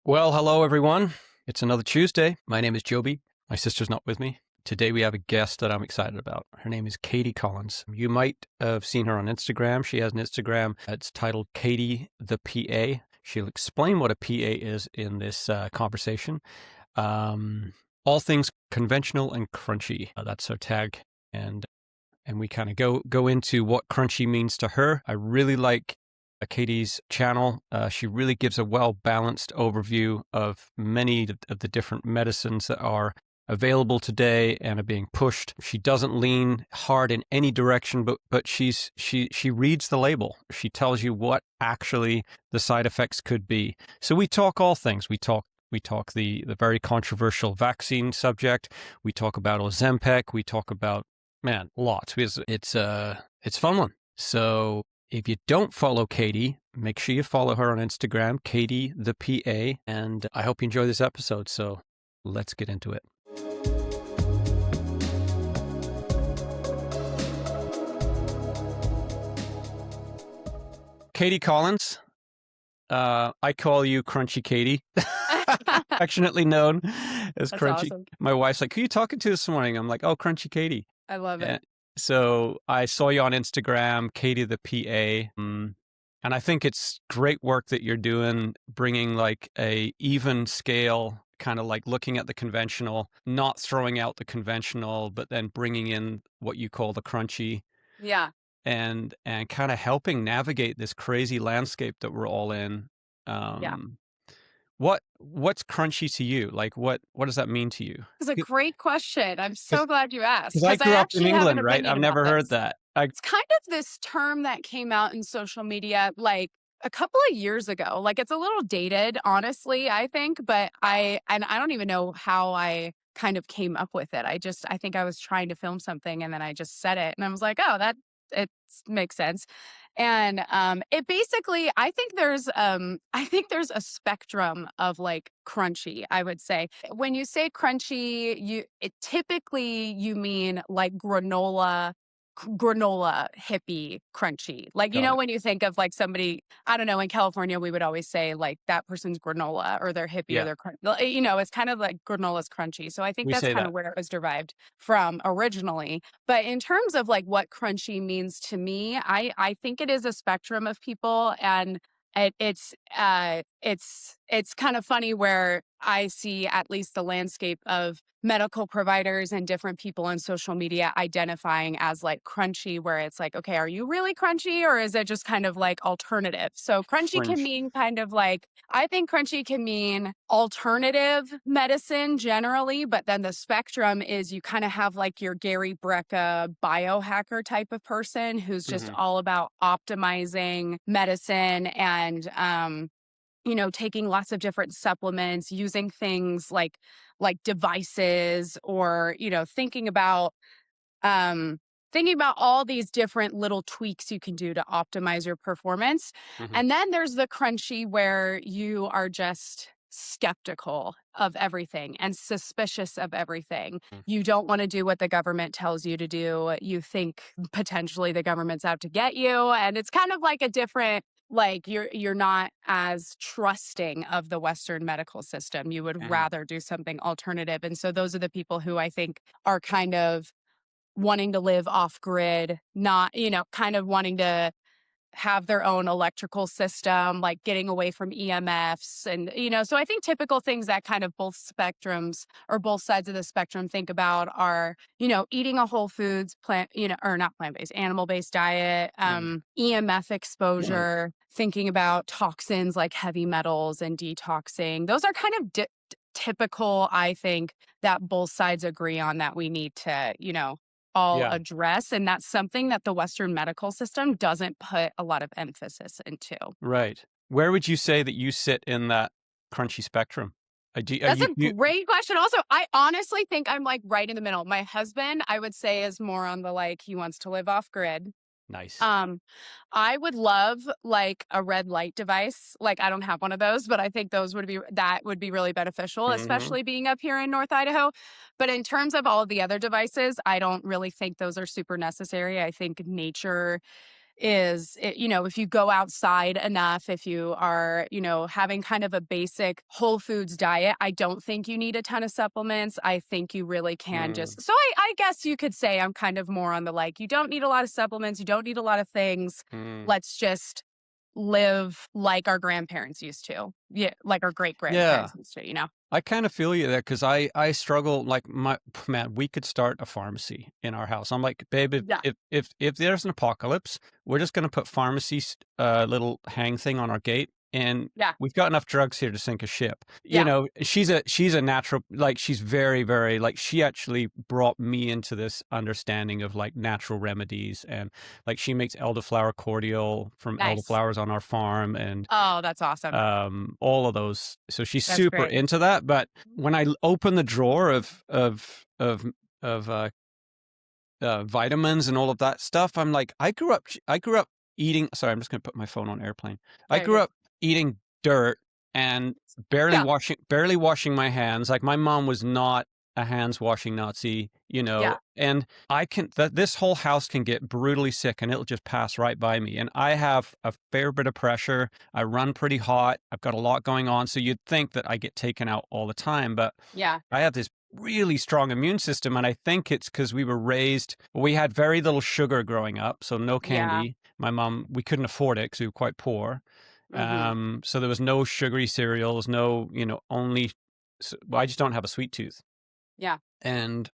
Well, hello, everyone. It's another Tuesday. My name is Joby. My sister's not with me. Today we have a guest that I'm excited about. Her name is Katie Collins. You might have seen her on Instagram. She has an Instagram. It's titled Katie the PA. She'll explain what a PA is in this conversation. All things conventional and crunchy. That's her tag. And we kind of go into what crunchy means to her. I really like Katie's channel. She really gives a well-balanced overview of many of the different medicines that are available today and are being pushed. She doesn't lean hard in any direction, but she reads the label. She tells you what actually the side effects could be. So we talk all things. We talk the very controversial vaccine subject. We talk about Ozempic. We talk about, man, lots. It's a fun one. So if you don't follow Katie, make sure you follow her on Instagram, Katie the PA, and I hope you enjoy this episode. So let's get into it. Katie Collins, I call you Crunchy Katie, affectionately known as That's Crunchy. awesome. My wife's like, who are you talking to this morning? I'm like, oh, Crunchy Katie. I love it. So I saw you on Instagram, Katie the PA, and I think it's great work that you're doing, bringing like a even scale, kind of like looking at the conventional, not throwing out the conventional, but then bringing in what you call the crunchy, Yeah. and kind of helping navigate this crazy landscape that we're all in. Yeah. What's crunchy to you? Like what does that mean to you? It's a great question. I'm so glad you asked Because I because I grew up in actually have an England, right? opinion I've about never heard this. that. It's kind of this term that came out in social media like a couple of years ago. Like it's a little dated, honestly, I think, but I don't even know how I kind of came up with it. I think I was trying to film something and then I just said it and I was like, "Oh, that it makes sense." And it basically I think there's a spectrum of like crunchy, I would say. When you say crunchy, typically you mean like granola hippie crunchy. Like, Got it. when you think of like somebody, I don't know, in California, we would always say like that person's granola or they're hippie or Yeah, they're it's kind of like granola's crunchy. So I think we that's say kind that. of where it was derived from originally. But in terms of like what crunchy means to me, I think it is a spectrum of people, and it's kind of funny where I see at least the landscape of medical providers and different people on social media identifying as like crunchy, where it's like, okay, are you really crunchy or is it just kind of like alternative? So crunchy can Fringe. mean kind of like, I think crunchy can mean alternative medicine generally, but then the spectrum is you kind of have like your Gary Brecka biohacker type of person who's just Mhm. all about optimizing medicine and taking lots of different supplements, using things like devices, or thinking about all these different little tweaks you can do to optimize your performance. Mhm. And then there's the crunchy where you are just skeptical of everything and suspicious of everything. Mm. You don't want to do what the government tells you to do. You think potentially the government's out to get you. And it's kind of like a different, like you're not as trusting of the Western medical system. You would Mhm. rather do something alternative. And so those are the people who I think are kind of wanting to live off grid, not, kind of wanting to have their own electrical system, like getting away from EMFs. And, so I think typical things that kind of both spectrums or both sides of the spectrum think about are, eating a whole foods plant, or not plant-based, animal-based diet, Mhm. EMF exposure, thinking about toxins like heavy metals and detoxing. Those are kind of typical, I think, that both sides agree on that we need to, all Yeah. address. And that's something that the Western medical system doesn't put a lot of emphasis into. Right. Where would you say that you sit in that crunchy spectrum? That's a great question. Also, I honestly think I'm like right in the middle. My husband, I would say, is more on the like, he wants to live off grid. Nice. I would love like a red light device. Like I don't have one of those, but I think that would be really beneficial, Mhm. especially being up here in North Idaho. But in terms of all of the other devices, I don't really think those are super necessary. I think nature is if you go outside enough, if you are, having kind of a basic whole foods diet, I don't think you need a ton of supplements. I think you really can Mm, just, so I guess you could say I'm kind of more on the like, you don't need a lot of supplements, you don't need a lot of things. mm. Let's just live like our grandparents used to. Yeah, like our great Yeah. grandparents used to. I kind of feel you there because I struggle like my man. We could start a pharmacy in our house. I'm like, babe, if Yeah. if if, if there's an apocalypse, we're just gonna put little hang thing on our gate, and Yeah. we've got enough drugs here to sink a ship. You Yeah. know, she's a natural, like she's very very like she actually brought me into this understanding of like natural remedies, and like she makes elderflower cordial from Nice. elderflowers on our farm, and Oh, that's awesome. all of those. So she's That's super great. into that. But when I open the drawer of vitamins and all of that stuff, I'm like, I grew up eating. Sorry, I'm just going to put my phone on airplane. I Very grew good. up eating dirt and Yeah. barely washing my hands. Like my mom was not a hands washing Nazi, you know, Yeah. and this whole house can get brutally sick and it'll just pass right by me. And I have a fair bit of pressure. I run pretty hot. I've got a lot going on. So you'd think that I get taken out all the time, but Yeah. I have this really strong immune system, and I think it's because we had very little sugar growing up, so no Yeah. candy. My mom, we couldn't afford it because we were quite poor. Mhm. So there was no sugary cereals, no, well, I just don't have a sweet tooth. Yeah. And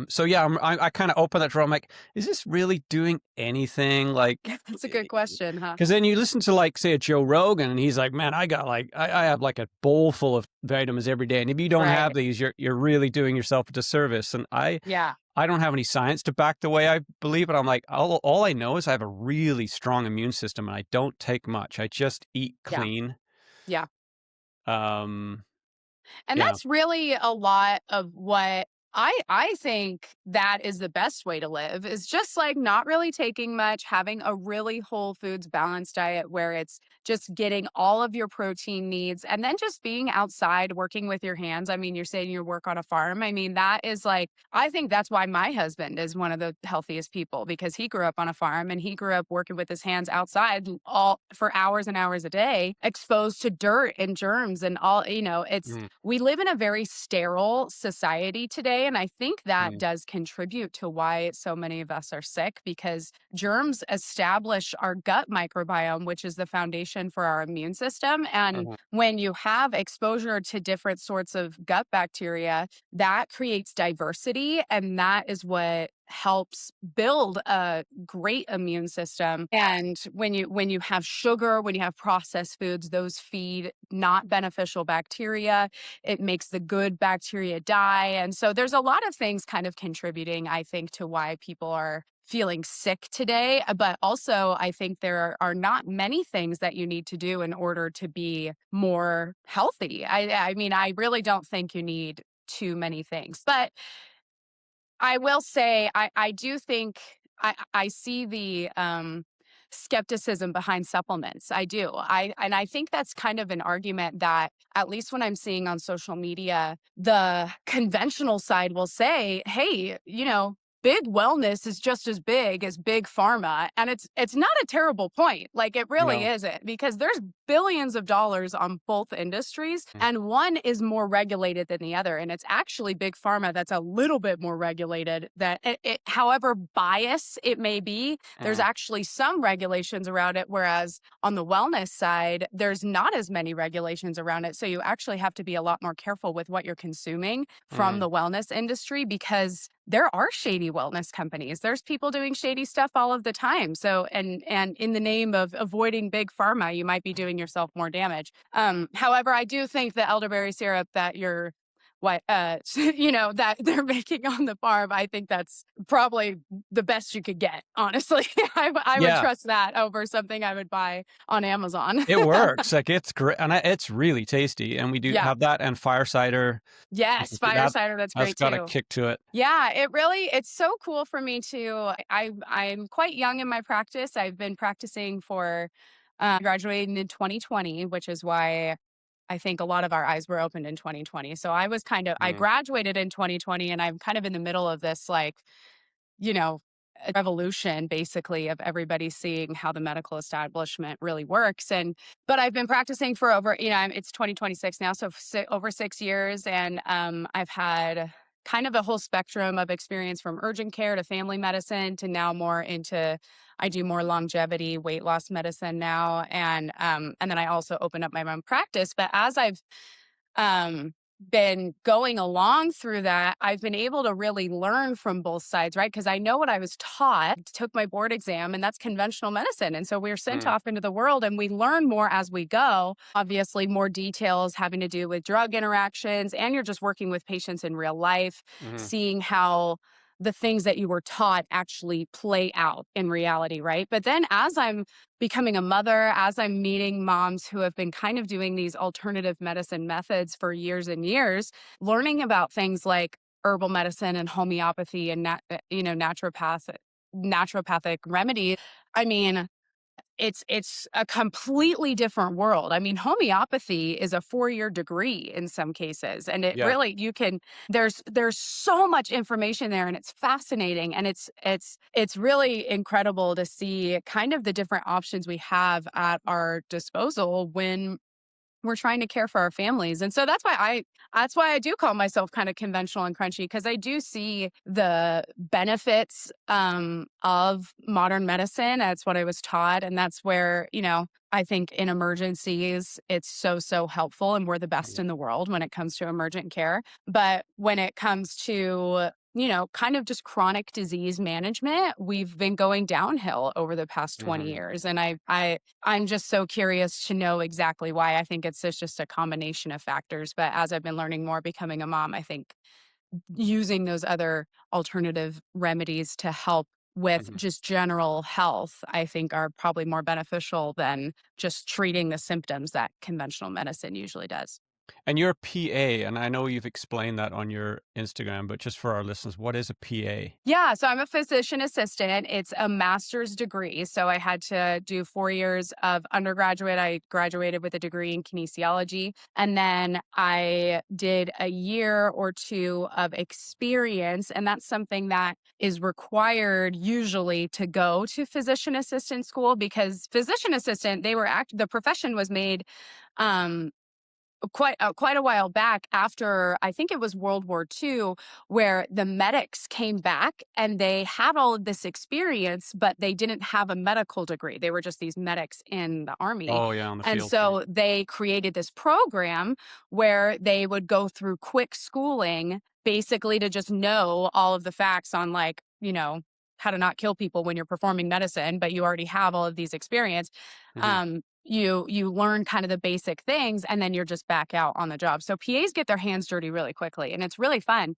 so yeah, I kind of open that drawer. I'm like, is this really doing anything? Like, That's a good question, huh? because then you listen to like say a Joe Rogan, and he's like, man, I have like a bowl full of vitamins every day, and if you don't have Right. these, you're really doing yourself a disservice. And Yeah. I don't have any science to back the way I believe it. I'm like, all I know is I have a really strong immune system, and I don't take much. I just eat Yeah. clean. Yeah. Um, And yeah, that's really a lot of what I think that is the best way to live is just like not really taking much, having a really whole foods balanced diet where it's just getting all of your protein needs and then just being outside working with your hands. I mean, you're saying you work on a farm. I mean, that is like I think that's why my husband is one of the healthiest people because he grew up on a farm and he grew up working with his hands outside all for hours and hours a day, exposed to dirt and germs and all, it's mm, we live in a very sterile society today. And I think that mm, does contribute to why so many of us are sick because germs establish our gut microbiome, which is the foundation for our immune system. And mhm, when you have exposure to different sorts of gut bacteria, that creates diversity. And that is what helps build a great immune system. And when you have sugar, when you have processed foods, those feed not beneficial bacteria. It makes the good bacteria die. And so there's a lot of things kind of contributing, I think, to why people are feeling sick today. But also, I think there are not many things that you need to do in order to be more healthy. I mean, I really don't think you need too many things. But I will say I do think I see the skepticism behind supplements. I do. I think that's kind of an argument that at least when I'm seeing on social media, the conventional side will say, "Hey, big wellness is just as big as big pharma." And it's not a terrible point. Like it really no, isn't because there's billions of dollars on both industries mm, and one is more regulated than the other and it's actually big pharma that's a little bit more regulated that however bias it may be there's mm, actually some regulations around it whereas on the wellness side there's not as many regulations around it so you actually have to be a lot more careful with what you're consuming from mm, the wellness industry because there are shady wellness companies. There's people doing shady stuff all of the time. So, and in the name of avoiding big pharma, you might be doing yourself more damage. However, I do think the elderberry syrup that you're what that they're making on the farm, I think that's probably the best you could get. Honestly, I would yeah. trust that over something I would buy on Amazon. It works. Like it's great, and it's really tasty. And we do Yeah. have that and fire cider. Yes, fire That cider. That's that's great got a too. kick to it. Yeah, it's so cool for me too. I'm quite young in my practice. I've been practicing for graduated in 2020, which is why I think a lot of our eyes were opened in 2020. So I Mm, graduated in 2020 and I'm kind of in the middle of this like, you know, a revolution basically of everybody seeing how the medical establishment really works. But I've been practicing for over, it's 2026 now, so over 6 years. And I've had kind of a whole spectrum of experience from urgent care to family medicine to now more into, I do more longevity weight loss medicine now. And then I also opened up my own practice. But as I've been going along through that, I've been able to really learn from both sides, right? Because I know what I was taught, took my board exam, and that's conventional medicine. And so we're sent Mm, off into the world and we learn more as we go. Obviously, more details having to do with drug interactions, and you're just working with patients in real life, mhm, seeing how the things that you were taught actually play out in reality, right? But then as I'm becoming a mother, as I'm meeting moms who have been kind of doing these alternative medicine methods for years and years, learning about things like herbal medicine and homeopathy and naturopathic remedies. I mean, it's a completely different world. I mean, homeopathy is a 4-year degree in some cases, and it yeah, really you can there's so much information there, and it's fascinating, and it's really incredible to see kind of the different options we have at our disposal when we're trying to care for our families. And so that's why I do call myself kind of conventional and crunchy, because I do see the benefits of modern medicine. That's what I was taught. And that's where, I think in emergencies, it's so helpful. And we're the best yeah, in the world when it comes to emergent care. But when it comes to kind of just chronic disease management, we've been going downhill over the past 20 mhm, years. And I'm just so curious to know exactly why. I think it's just a combination of factors. But as I've been learning more, becoming a mom, I think using those other alternative remedies to help with mhm. just general health, I think are probably more beneficial than just treating the symptoms that conventional medicine usually does. And you're a PA, and I know you've explained that on your Instagram, but just for our listeners, what is a PA? Yeah, so I'm a physician assistant. It's a master's degree. So I had to do 4 years of undergraduate. I graduated with a degree in kinesiology. And then I did a year or two of experience. And that's something that is required usually to go to physician assistant school, because physician assistant, the profession was made um, quite a while back after, I think it was World War II, where the medics came back and they had all of this experience, but they didn't have a medical degree. They were just these medics in the army. Oh, yeah, on the And field, right. so they created this program where they would go through quick schooling basically to just know all of the facts on, like, how to not kill people when you're performing medicine, but you already have all of these experience. Mhm, You learn kind of the basic things, and then you're just back out on the job. So PAs get their hands dirty really quickly, and it's really fun.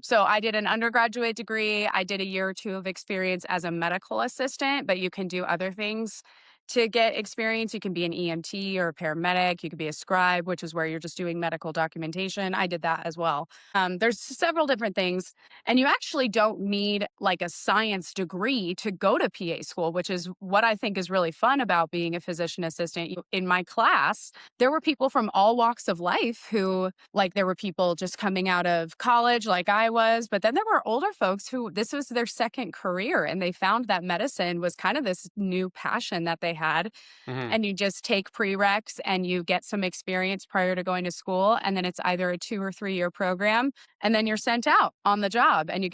So I did an undergraduate degree. I did a year or two of experience as a medical assistant, but you can do other things to get experience. You can be an EMT or a paramedic. You could be a scribe, which is where you're just doing medical documentation. I did that as well. There's several different things, and you actually don't need like a science degree to go to PA school, which is what I think is really fun about being a physician assistant. In my class, there were people from all walks of life who, like, there were people just coming out of college, like I was, but then there were older folks who this was their second career, and they found that medicine was kind of this new passion that they had. mhm. And you just take prereqs and you get some experience prior to going to school. And then it's either a 2 or 3 year program, and then you're sent out on the job, and you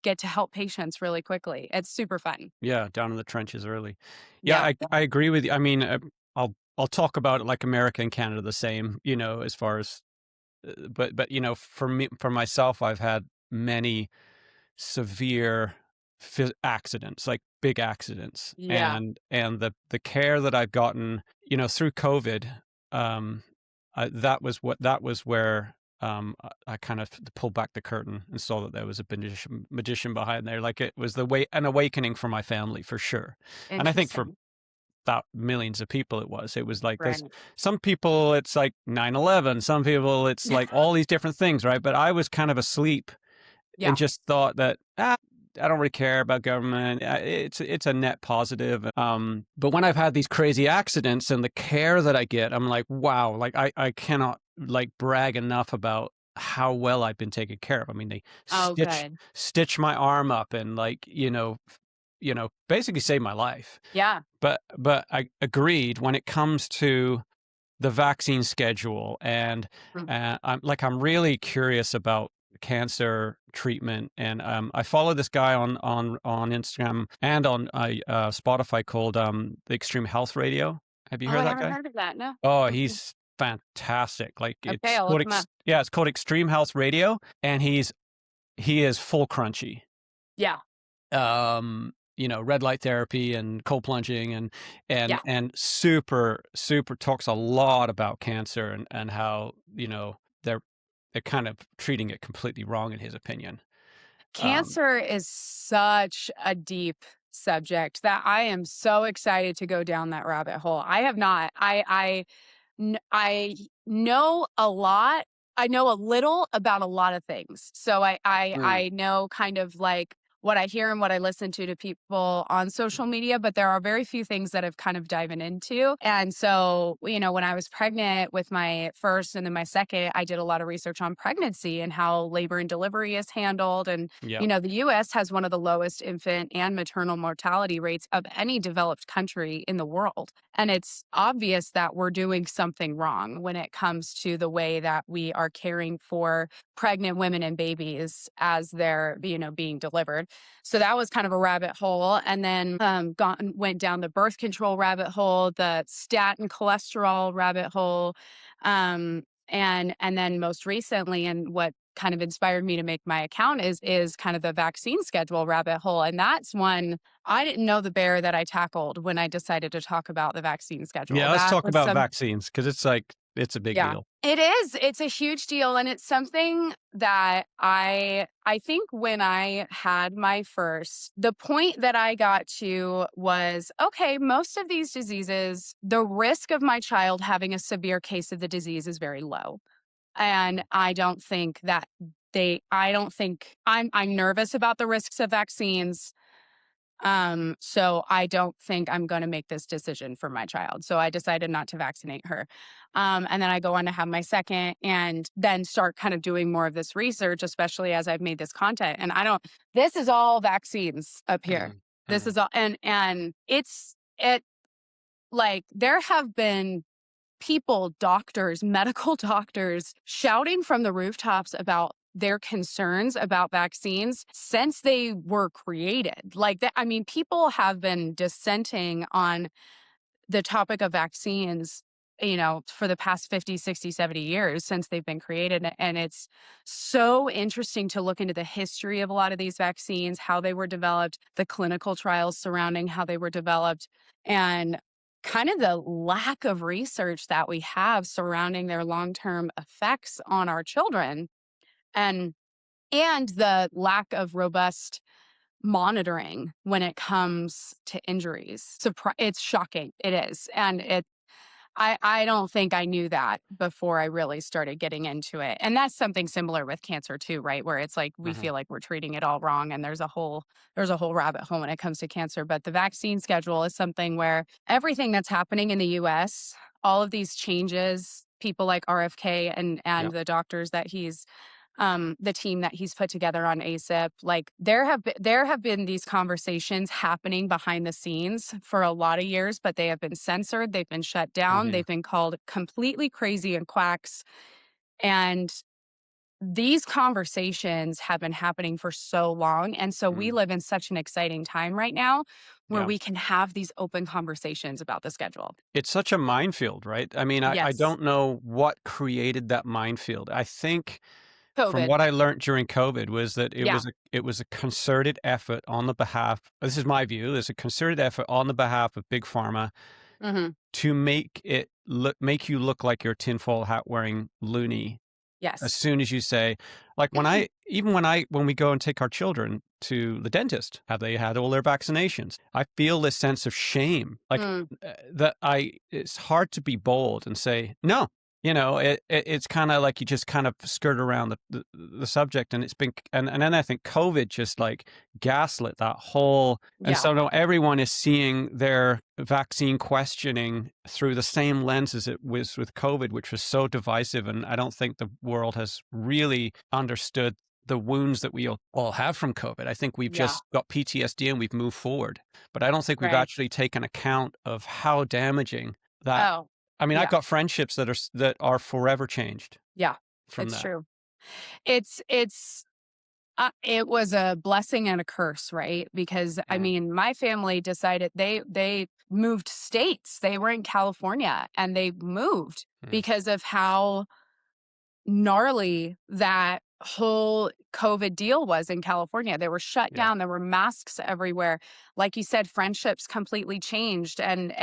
get to help patients really quickly. It's super fun. Yeah, down in the trenches early. Yeah, Yeah. I agree with you. I mean, I'll talk about it like America and Canada the same, as far as, but for myself, I've had many severe accidents, like big accidents, Yeah. and the care that I've gotten, through COVID, um, that was where I kind of pulled back the curtain and saw that there was a magician behind there. Like, it was an awakening for my family for sure, and I think for Interesting. that millions of people it was like Right. there's some people it's like 9/11, some people it's like all these different things, right? But I was kind of asleep and Yeah. just thought that, I don't really care about government. It's a net positive. But when I've had these crazy accidents and the care that I get, I'm like, wow, like I cannot like brag enough about how well I've been taken care of. I mean, they Oh, good. stitch my arm up and, like, basically save my life. Yeah. But I agreed when it comes to the vaccine schedule, and, Mm. I'm really curious about cancer treatment, and, I follow this guy on Instagram and on, Spotify called, the Extreme Health Radio. Have you Oh, heard I that haven't guy? heard of that, no. Oh, Mm-mm. he's fantastic. Like, Okay, it's I'll called look 'em up. it's called Extreme Health Radio, and he is full crunchy. Yeah, Red light therapy and cold plunging, yeah. and super, super talks a lot about cancer, and how, they're kind of treating it completely wrong in his opinion. Um, Cancer is such a deep subject that I am so excited to go down that rabbit hole. I have not. I know a lot. I know a little about a lot of things. So mm, I know kind of like what I hear and what I listen to people on social media, but there are very few things that I've kind of diving into. And so, when I was pregnant with my first and then my second, I did a lot of research on pregnancy and how labor and delivery is handled. And, yeah, the US has one of the lowest infant and maternal mortality rates of any developed country in the world. And it's obvious that we're doing something wrong when it comes to the way that we are caring for pregnant women and babies as they're, being delivered. So that was kind of a rabbit hole. And then went down the birth control rabbit hole, the statin cholesterol rabbit hole. And then most recently, and what kind of inspired me to make my account is kind of the vaccine schedule rabbit hole. And that's one I didn't know the bear that I tackled when I decided to talk about the vaccine schedule. yeah. Let's That talk was about some vaccines because it's a big Yeah. deal. It is. It's a huge deal, and it's something that I think when I had my first, the point that I got to was, okay, most of these diseases, the risk of my child having a severe case of the disease is very low. And I don't think I'm nervous about the risks of vaccines. So I don't think I'm going to make this decision for my child. So I decided not to vaccinate her. And then I go on to have my second and then start kind of doing more of this research, especially as I've made this content. And this is all vaccines up here. Mm, This mm, is all, and it like there have been people, doctors, medical doctors shouting from the rooftops about their concerns about vaccines since they were created. Like that, I mean, people have been dissenting on the topic of vaccines, for the past 50, 60, 70 years since they've been created. And it's so interesting to look into the history of a lot of these vaccines, how they were developed, the clinical trials surrounding how they were developed, and kind of the lack of research that we have surrounding their long-term effects on our children and the lack of robust monitoring when it comes to injuries. It's shocking. It is. And I don't think I knew that before I really started getting into it. And that's something similar with cancer too, right? Where it's like we mhm. feel like we're treating it all wrong and there's a whole rabbit hole when it comes to cancer. But the vaccine schedule is something where everything that's happening in the US, all of these changes, people like RFK and Yeah, the doctors that the team that he's put together on ASIP, like there have been these conversations happening behind the scenes for a lot of years, but they have been censored, they've been shut down, mhm, they've been called completely crazy and quacks. And these conversations have been happening for so long. And so we mm, live in such an exciting time right now where yeah. we can have these open conversations about the schedule. It's such a minefield, right? I mean, I Yes. don't know what created that minefield. I think from COVID. what I learned during COVID was that Yeah. it was a concerted effort on the behalf, this is my view, there's a concerted effort on the behalf of big pharma Hmm. to make you look like you're tinfoil hat wearing loony as Yes. soon as you say, like, when we go and take our children to the dentist, have they had all their vaccinations? I feel this sense of shame, like, Mm, that I it's hard to be bold and say, "No." it's kind of like you just kind of skirt around the subject, and it's been, and then I think COVID just like gaslit that whole, and Yeah. so now everyone is seeing their vaccine questioning through the same lens as it was with COVID, which was so divisive. And I don't think the world has really understood the wounds that we all have from COVID. I think we've Yeah. just got PTSD and we've moved forward, but I don't think we've Right. actually taken account of how damaging that. Oh, I mean, I've yeah. got friendships that are forever changed Yeah. from It's that. true. It's it was a blessing and a curse, right? Because I Mm, mean, my family decided they moved states. They were in California and they moved mm, because of how gnarly that whole COVID deal was in California. They were shut yeah. down. There were masks everywhere. Like you said, friendships completely changed, and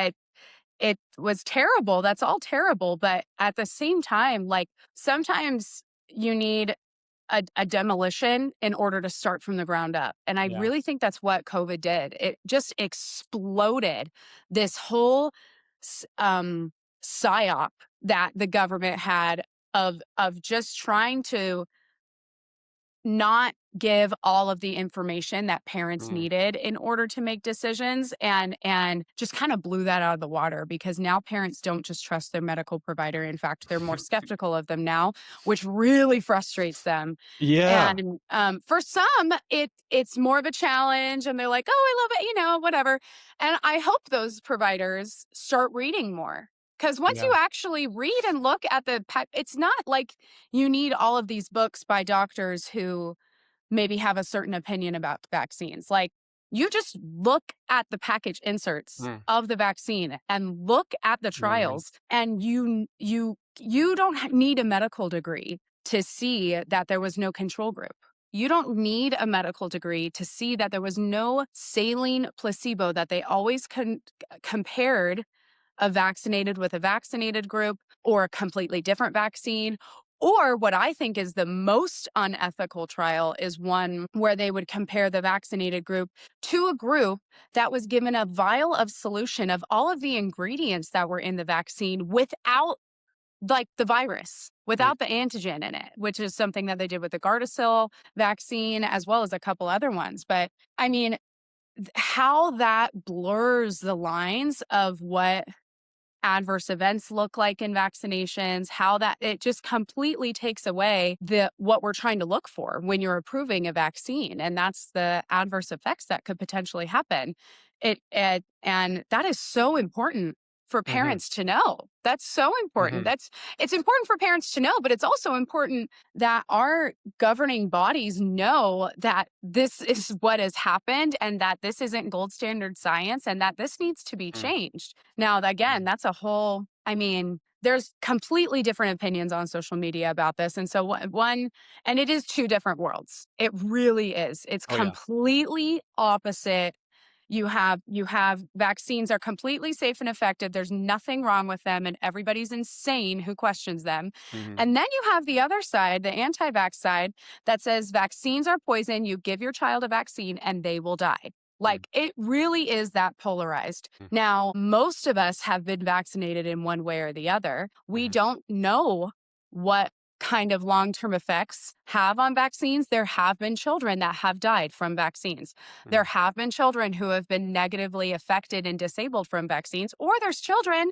it was terrible. That's all terrible. But at the same time, like sometimes you need a demolition in order to start from the ground up. And I Yeah. really think that's what COVID did. It just exploded this whole psyop that the government had of just trying to not give all of the information that parents Mm. needed in order to make decisions, and just kind of blew that out of the water because now parents don't just trust their medical provider. In fact, they're more skeptical of them now, which really frustrates them. Yeah. And for some it's more of a challenge and they're like, oh, I love it, whatever. And I hope those providers start reading more, because once you Yeah. actually read and look at it's not like you need all of these books by doctors who maybe have a certain opinion about vaccines. Like, you just look at the package inserts Mm. of the vaccine and look at the Mhm. trials, and you don't need a medical degree to see that there was no control group. You don't need a medical degree to see that there was no saline placebo, that they always compared a vaccinated with a vaccinated group or a completely different vaccine. Or what I think is the most unethical trial is one where they would compare the vaccinated group to a group that was given a vial of solution of all of the ingredients that were in the vaccine without, like, the virus, Mm. without the antigen in it, which is something that they did with the Gardasil vaccine as well as a couple other ones. But I mean, how that blurs the lines of what adverse events look like in vaccinations, how that it just completely takes away the what we're trying to look for when you're approving a vaccine, and that's the adverse effects that could potentially happen. And that is so important for Mhm. parents to know. That's so important. Mhm. It's important for parents to know, but it's also important that our governing bodies know that this is what has happened and that this isn't gold standard science and that this needs to be Mm. changed. Now, again, Mhm. that's a whole, I mean, there's completely different opinions on social media about this. And so and it is two different worlds. It really is. It's Oh, yeah. completely opposite. You have vaccines are completely safe and effective. There's nothing wrong with them, and everybody's insane who questions them. Mhm. And then you have the other side, the anti-vax side, that says vaccines are poison. You give your child a vaccine and they will die. Mm. Like, it really is that polarized. Mm. Now, most of us have been vaccinated in one way or the other. We Mhm. don't know what kind of long-term effects have on vaccines. There have been children that have died from vaccines. There Mhm. have been children who have been negatively affected and disabled from vaccines, or there's children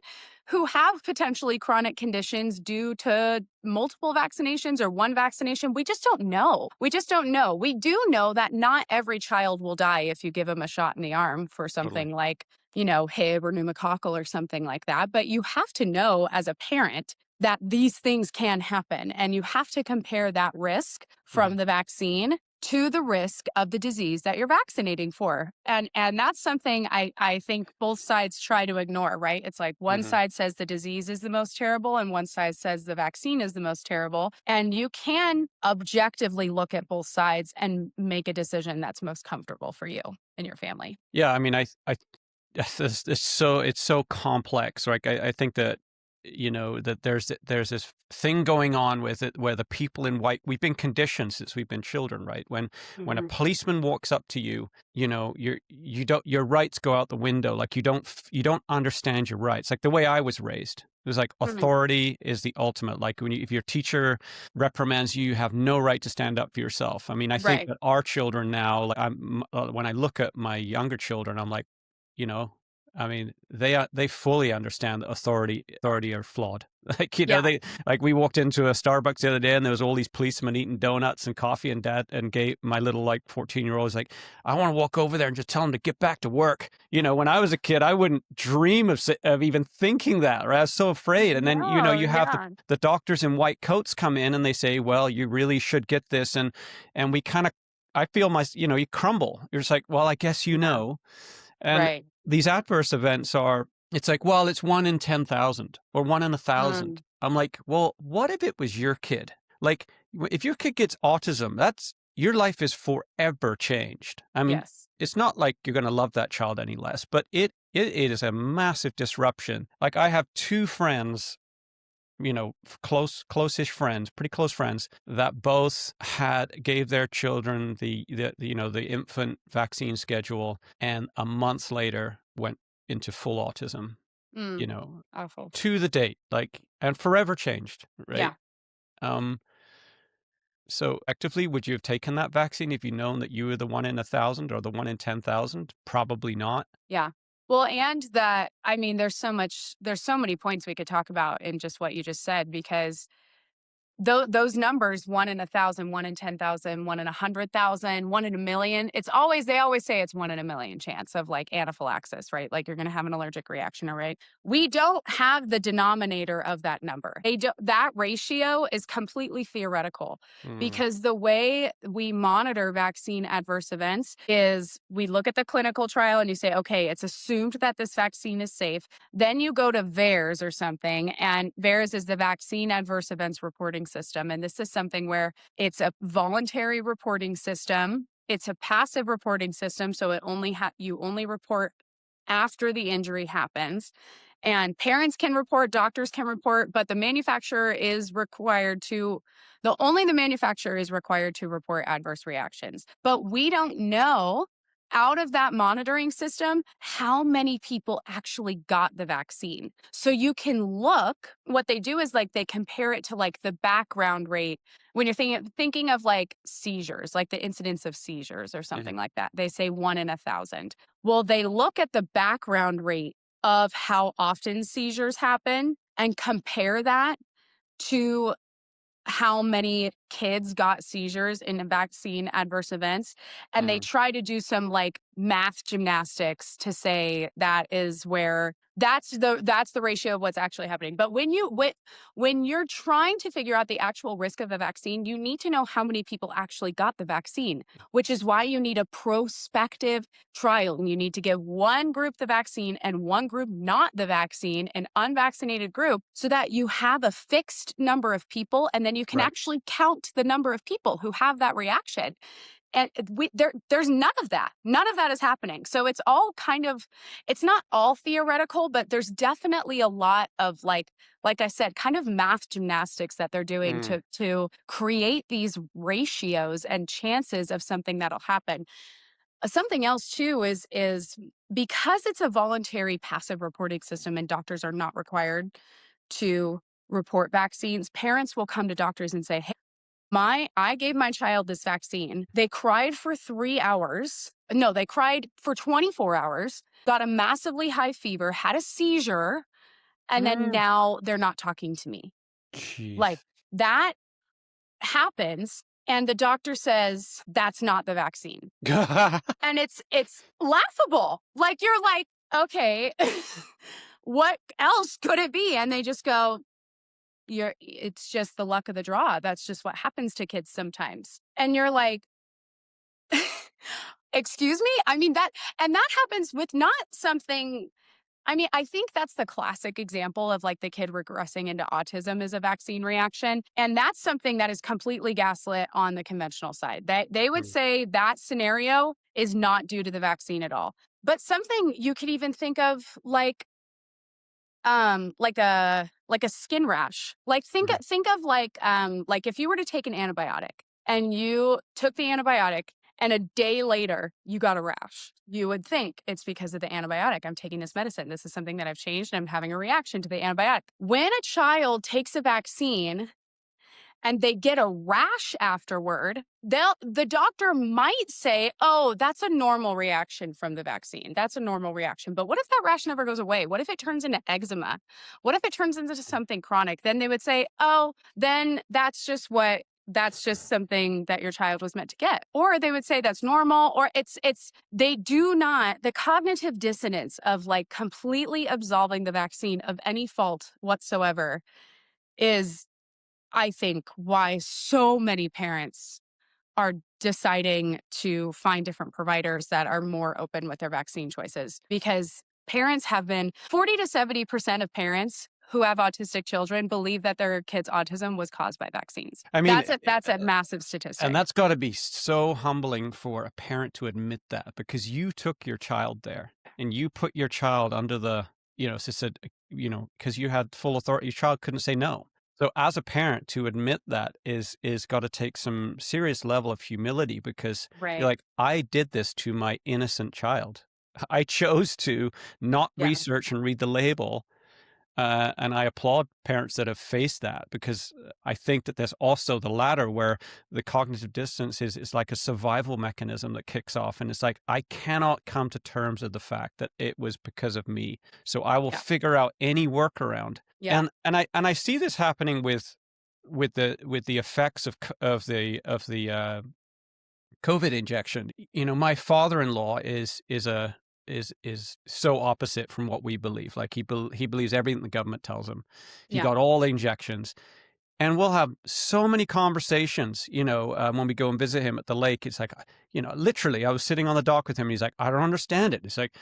who have potentially chronic conditions due to multiple vaccinations or one vaccination. We just don't know. We just don't know. We do know that not every child will die if you give them a shot in the arm for Totally. something like, Hib or pneumococcal or something like that. But you have to know as a parent that these things can happen. And you have to compare that risk Mhm. from the vaccine to the risk of the disease that you're vaccinating for. And that's something I think both sides try to ignore, right? It's like one Mhm. side says the disease is the most terrible and one side says the vaccine is the most terrible. And you can objectively look at both sides and make a decision that's most comfortable for you and your family. Yeah, I mean, yes, it's so complex. Like, I think that, that there's this thing going on with it where the people in white, we've been conditioned since we've been children, right? When a Hmm. policeman walks up to you, you don't, your rights go out the window. Like, you don't understand your rights. Like the way I was raised. It was like Mhm. authority is the ultimate. Like if your teacher reprimands you, you have no right to stand up for yourself. I mean, I think Right. that our children now, like when I look at my younger children, I'm like, you know, I mean, they fully understand that authority are flawed. Like, Yeah. they like we walked into a Starbucks the other day and there was all these policemen eating donuts and coffee, and dad and gave my little like 14-year-old was like, I want to walk over there and just tell him to get back to work. When I was a kid, I wouldn't dream of even thinking that, right? I was so afraid. And then, No, you have yeah. the doctors in white coats come in and they say, well, you really should get this. And we kind of, I feel you crumble. You're just like, well, I guess Yeah. And Right. these adverse events it's like, well, it's 1 in 10,000 or 1 in 1,000. Mm. I'm like, well, what if it was your kid? Like, if your kid gets autism, your life is forever changed. I mean, Yes. it's not like you're going to love that child any less, but it is a massive disruption. Like, I have two friends, close-ish friends, pretty close friends, that both gave their children the infant vaccine schedule, and a month later went into full autism, you Mm. know, Awful. to the date, like, and forever changed, right? Yeah. Um, so actively, would you have taken that vaccine if you known that you were the 1 in 1,000 or the 1 in 10,000? Probably not. Yeah. Well, and that, I mean, there's so many points we could talk about in just what you just said, because those numbers, 1 in 1,000, 1 in 10,000, 1 in 100,000, 1 in 1,000,000. They always say it's 1 in 1,000,000 chance of like anaphylaxis, right? Like you're going to have an allergic reaction, all right? We don't have the denominator of that number. That ratio is completely theoretical, Mm, because the way we monitor vaccine adverse events is we look at the clinical trial and you say, okay, it's assumed that this vaccine is safe. Then you go to VAERS or something, and VAERS is the Vaccine Adverse Events Reporting System. And this is something where it's a voluntary reporting system. It's a passive reporting system, so you only report after the injury happens. And parents can report, doctors can report, but the manufacturer is required to report adverse reactions. But we don't know, out of that monitoring system, how many people actually got the vaccine. So you can look, what they do is like they compare it to like the background rate when you're thinking of like seizures, like the incidence of seizures or yeah. something like that. They say 1 in 1,000. Well, they look at the background rate of how often seizures happen and compare that to how many kids got seizures in the vaccine adverse events. And they Mm, try to do some like math gymnastics to say that's the ratio of what's actually happening. But when you're trying to figure out the actual risk of a vaccine, you need to know how many people actually got the vaccine, which is why you need a prospective trial. And you need to give one group the vaccine and one group not the vaccine, an unvaccinated group, so that you have a fixed number of people, and then you can right. actually count the number of people who have that reaction. And there's none of that. None of that is happening. So it's not all theoretical, but there's definitely a lot of like I said, kind of math gymnastics that they're doing Mm, to create these ratios and chances of something that'll happen. Something else too is because it's a voluntary passive reporting system and doctors are not required to report vaccines, parents will come to doctors and say, "Hey, I gave my child this vaccine. They cried for 3 hours. No, they cried for 24 hours, got a massively high fever, had a seizure, and then mm, now they're not talking to me." Like, jeez. that happens, and the doctor says, "That's not the vaccine." And it's laughable. Like, you're like, "Okay, what else could it be?" And they just go, it's just the luck of the draw. That's just what happens to kids sometimes." And you're like, "Excuse me?" I mean, that happens with not something. I mean, I think that's the classic example of like the kid regressing into autism is a vaccine reaction. And that's something that is completely gaslit on the conventional side. They would Mm, say that scenario is not due to the vaccine at all. But something you could even think of like a skin rash. Like mhm, think of like if you were to take an antibiotic and you took the antibiotic and a day later you got a rash. You would think it's because of the antibiotic. I'm taking this medicine. This is something that I've changed and I'm having a reaction to the antibiotic. When a child takes a vaccine and they get a rash afterward, the doctor might say, "Oh, that's a normal reaction from the vaccine. That's a normal reaction." But what if that rash never goes away? What if it turns into eczema? What if it turns into something chronic? Then they would say, "Oh, then that's just something that your child was meant to get." Or they would say that's normal, or it's they do not the cognitive dissonance of like completely absolving the vaccine of any fault whatsoever is, I think, why so many parents are deciding to find different providers that are more open with their vaccine choices, because parents have been 40 to 70% of parents who have autistic children believe that their kids' autism was caused by vaccines. I mean, That's a massive and statistic. that's got to be so humbling for a parent to admit that, because you took your child there and you put your child under the, so said, because you had full authority, your child couldn't say no. So as a parent to admit that is got to take some serious level of humility, because you're Right. like, I did this to my innocent child. I chose to not Yeah. research and read the label. And I applaud parents that have faced that, because I think that there's also the latter where the cognitive dissonance is like a survival mechanism that kicks off. And it's like, I cannot come to terms with the fact that it was because of me. So I will Yeah. figure out any workaround. Yeah. And I see this happening with the effects of the COVID injection. My father-in-law is so opposite from what we believe. Like he believes everything the government tells him. He Yeah. got all the injections, and we'll have so many conversations. When we go and visit him at the lake, it's like, literally, I was sitting on the dock with him. And he's like, I don't understand it. It's like,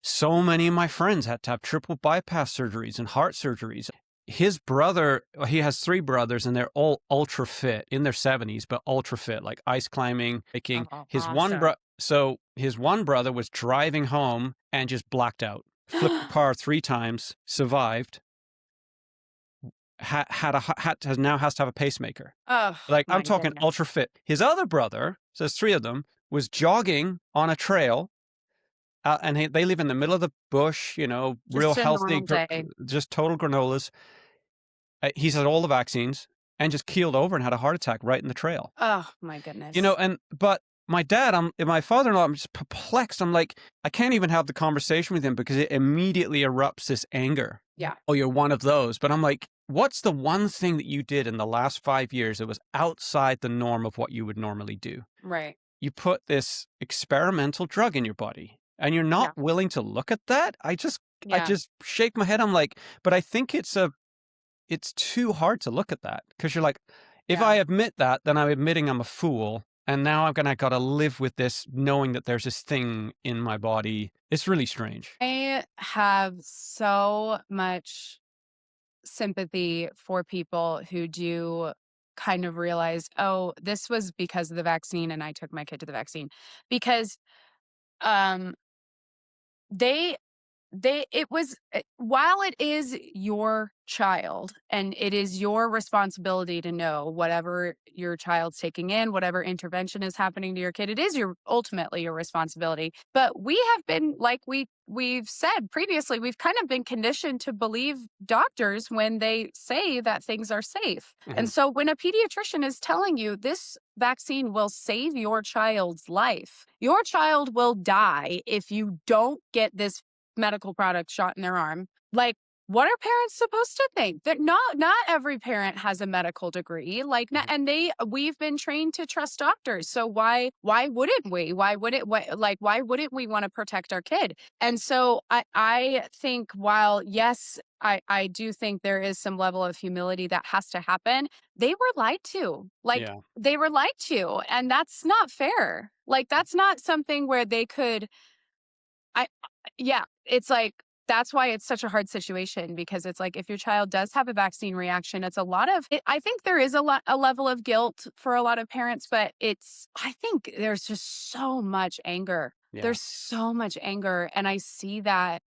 so many of my friends had to have triple bypass surgeries and heart surgeries. His brother, he has three brothers, and they're all ultra fit in their 70s, but ultra fit, like ice climbing, hiking. Oh, His one awesome. so his one brother was driving home and just blacked out, flipped the car 3 times, survived, now has to have a pacemaker. Oh Like, I'm my talking goodness. ultra fit. His other brother, so there's three of them, was jogging on a trail, and they live in the middle of the bush, real Just a healthy, normal day. just total granolas. He's had all the vaccines and just keeled over and had a heart attack right in the trail. Oh my goodness. But my father-in-law, I'm just perplexed. I'm like, I can't even have the conversation with him because it immediately erupts this anger. Yeah. Oh, you're one of those. But I'm like, what's the one thing that you did in the last 5 years that was outside the norm of what you would normally do? Right. You put this experimental drug in your body and you're not Yeah. willing to look at that. I Yeah. just shake my head. I'm like, but I think it's too hard to look at that, because you're like, if Yeah. I admit that, then I'm admitting I'm a fool. And now gotta live with this, knowing that there's this thing in my body. It's really strange. I have so much sympathy for people who do kind of realize, oh, this was because of the vaccine and I took my kid to the vaccine. Because um they it was while it is your child and it is your responsibility to know whatever your child's taking in, whatever intervention is happening to your kid, it is your ultimately your responsibility. But we have been, like we've said previously, we've kind of been conditioned to believe doctors when they say that things are safe. And Mhm. so when a pediatrician is telling you this vaccine will save your child's life, your child will die if you don't get this medical product shot in their arm. Like, what are parents supposed to think? That not every parent has a medical degree. Like, not, Mhm. and we've been trained to trust doctors. So why wouldn't we? Why wouldn't we want to protect our kid? And so I think, while yes, I do think there is some level of humility that has to happen. They were lied to. Like, Yeah. they were lied to, and that's not fair. Like, that's not something where they could I yeah, it's like that's why it's such a hard situation, because it's like if your child does have a vaccine reaction, it's a lot of I think there is a level of guilt for a lot of parents, but I think there's just so much anger. Yeah. There's so much anger, and I see that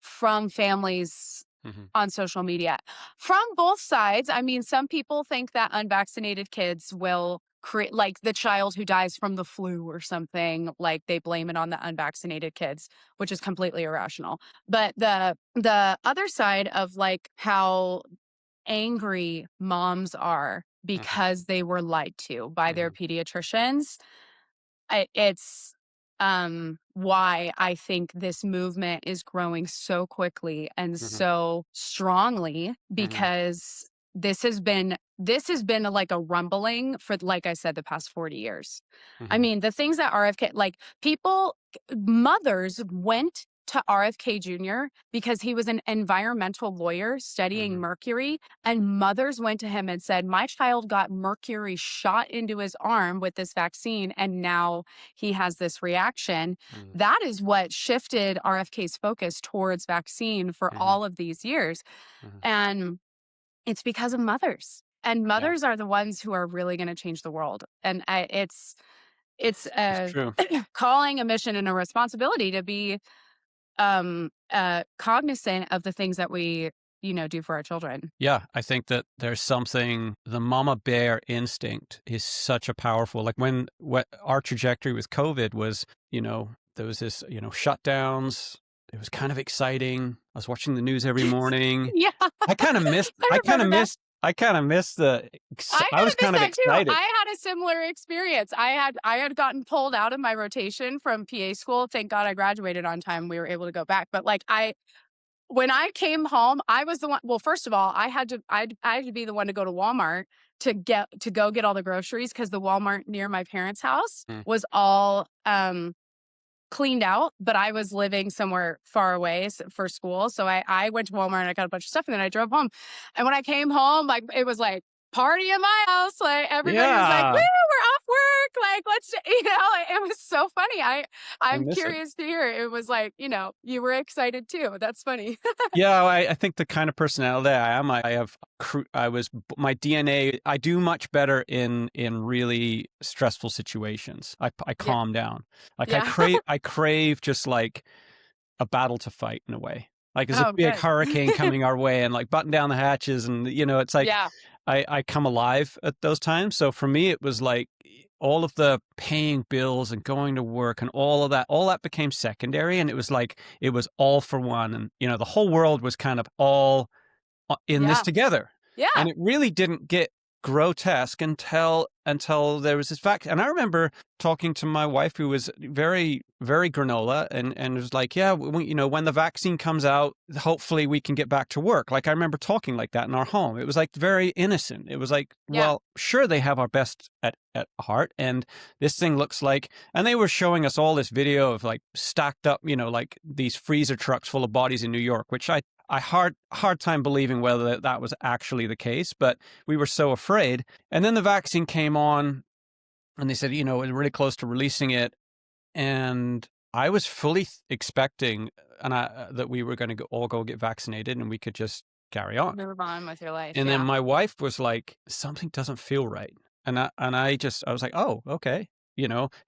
from families Mhm. on social media from both sides. I mean, some people think that unvaccinated kids will create like the child who dies from the flu or something, like they blame it on the unvaccinated kids, which is completely irrational. But the other side of like how angry moms are Mhm, because they were lied to by their mhm, pediatricians, it's why I think this movement is growing so quickly and mhm, so strongly, mhm, because this has been like a rumbling for, like I said, the past 40 years. I mhm, mean, the things that RFK, like people, mothers went to RFK Jr. because he was an environmental lawyer studying mhm, mercury, and mothers went to him and said, my child got mercury shot into his arm with this vaccine, and now he has this reaction. mhm, That is what shifted RFK's focus towards vaccine for mhm, all of these years. mhm. And it's because of mothers. And Yeah, mothers are the ones who are really going to change the world. And it's it's a true. calling, a mission, and a responsibility to be cognizant of the things that we, do for our children. Yeah, I think that there's something the mama bear instinct is such a powerful like when what our trajectory with COVID was, there was this, shutdowns. It was kind of exciting. I was watching the news every morning. Yeah, I kind of missed I remember that. I kind of missed I I was kinda missed kind of that too. excited. I had a similar experience. I had gotten pulled out of my rotation from PA school. Thank God I graduated on time. We were able to go back. But like when I came home, I was the one. Well, first of all, I had to be the one to go to Walmart to go get all the groceries, because the Walmart near my parents' house Mm, was all cleaned out, but I was living somewhere far away for school. So I went to Walmart and I got a bunch of stuff, and then I drove home. And when I came home, like it was like party in my house. Like everybody was like, "Woo, yeah, we're off work. Like it was so funny. I I'm miss it. curious to hear. It was like, you were excited too. That's funny." Yeah, I think the kind of personality I am, I have, my DNA. I do much better in really stressful situations. I Yeah. calm down. Like Yeah. I crave just like a battle to fight in a way. Like there's a Oh, big good. hurricane coming our way, and like button down the hatches, and it's like Yeah. I come alive at those times. So for me, it was like all of the paying bills and going to work and all that became secondary. And it was like, it was all for one. And, the whole world was kind of all in this Yeah. together. And Yeah. it really didn't get grotesque until there was this fact. And I remember talking to my wife, who was very, very granola, and was like, yeah, when the vaccine comes out, hopefully we can get back to work. Like I remember talking like that in our home. It was like very innocent. It was like, Yeah. well, sure, they have our best at heart, and this thing looks like, and they were showing us all this video of like stacked up, like these freezer trucks full of bodies in New York, which I hard time believing whether that was actually the case, but we were so afraid. And then the vaccine came on, and they said, we're really close to releasing it, and I was fully expecting, and that we were going to all go get vaccinated, and we could just carry on. Move on with your life. And then Yeah. my wife was like, something doesn't feel right, I was like, oh, okay,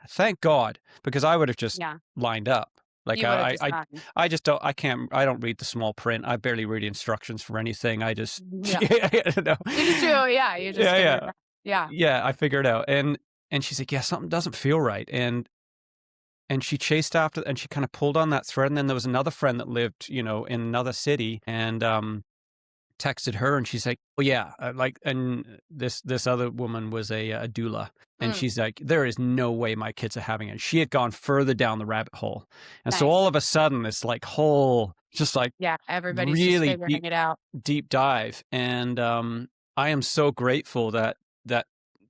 thank God, because I would have just Yeah. lined up. Like You would have just gotten. I just don't I don't read the small print. I barely read instructions for anything. I just Yeah. no. You just do, yeah, you just Yeah, figure it yeah. out. Yeah. Yeah, I figured it out. And she's like, "Yeah, something doesn't feel right." And she chased after, and she kind of pulled on that thread. And then there was another friend that lived, in another city, and texted her, and she's like, "Oh yeah, and this other woman was a doula, and Mm, she's like, there is no way my kids are having it." She had gone further down the rabbit hole, and so all nice. of a sudden, this like whole just like Yeah, everybody's just really figuring it out. deep dive, and I am so grateful that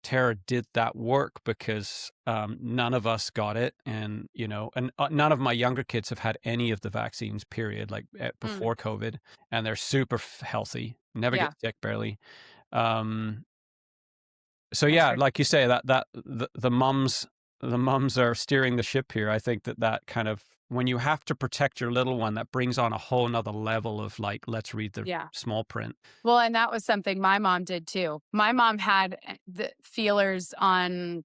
Tara did that work, because none of us got it, and none of my younger kids have had any of the vaccines. Period. Like Mm, before COVID, and they're super healthy, never yeah, get sick barely. Um, so that's yeah, great. like you say, that the mums are steering the ship here. I think that kind of, when you have to protect your little one, that brings on a whole nother level of like, let's read the Yeah. small print. Well, and that was something my mom did too. My mom had the feelers on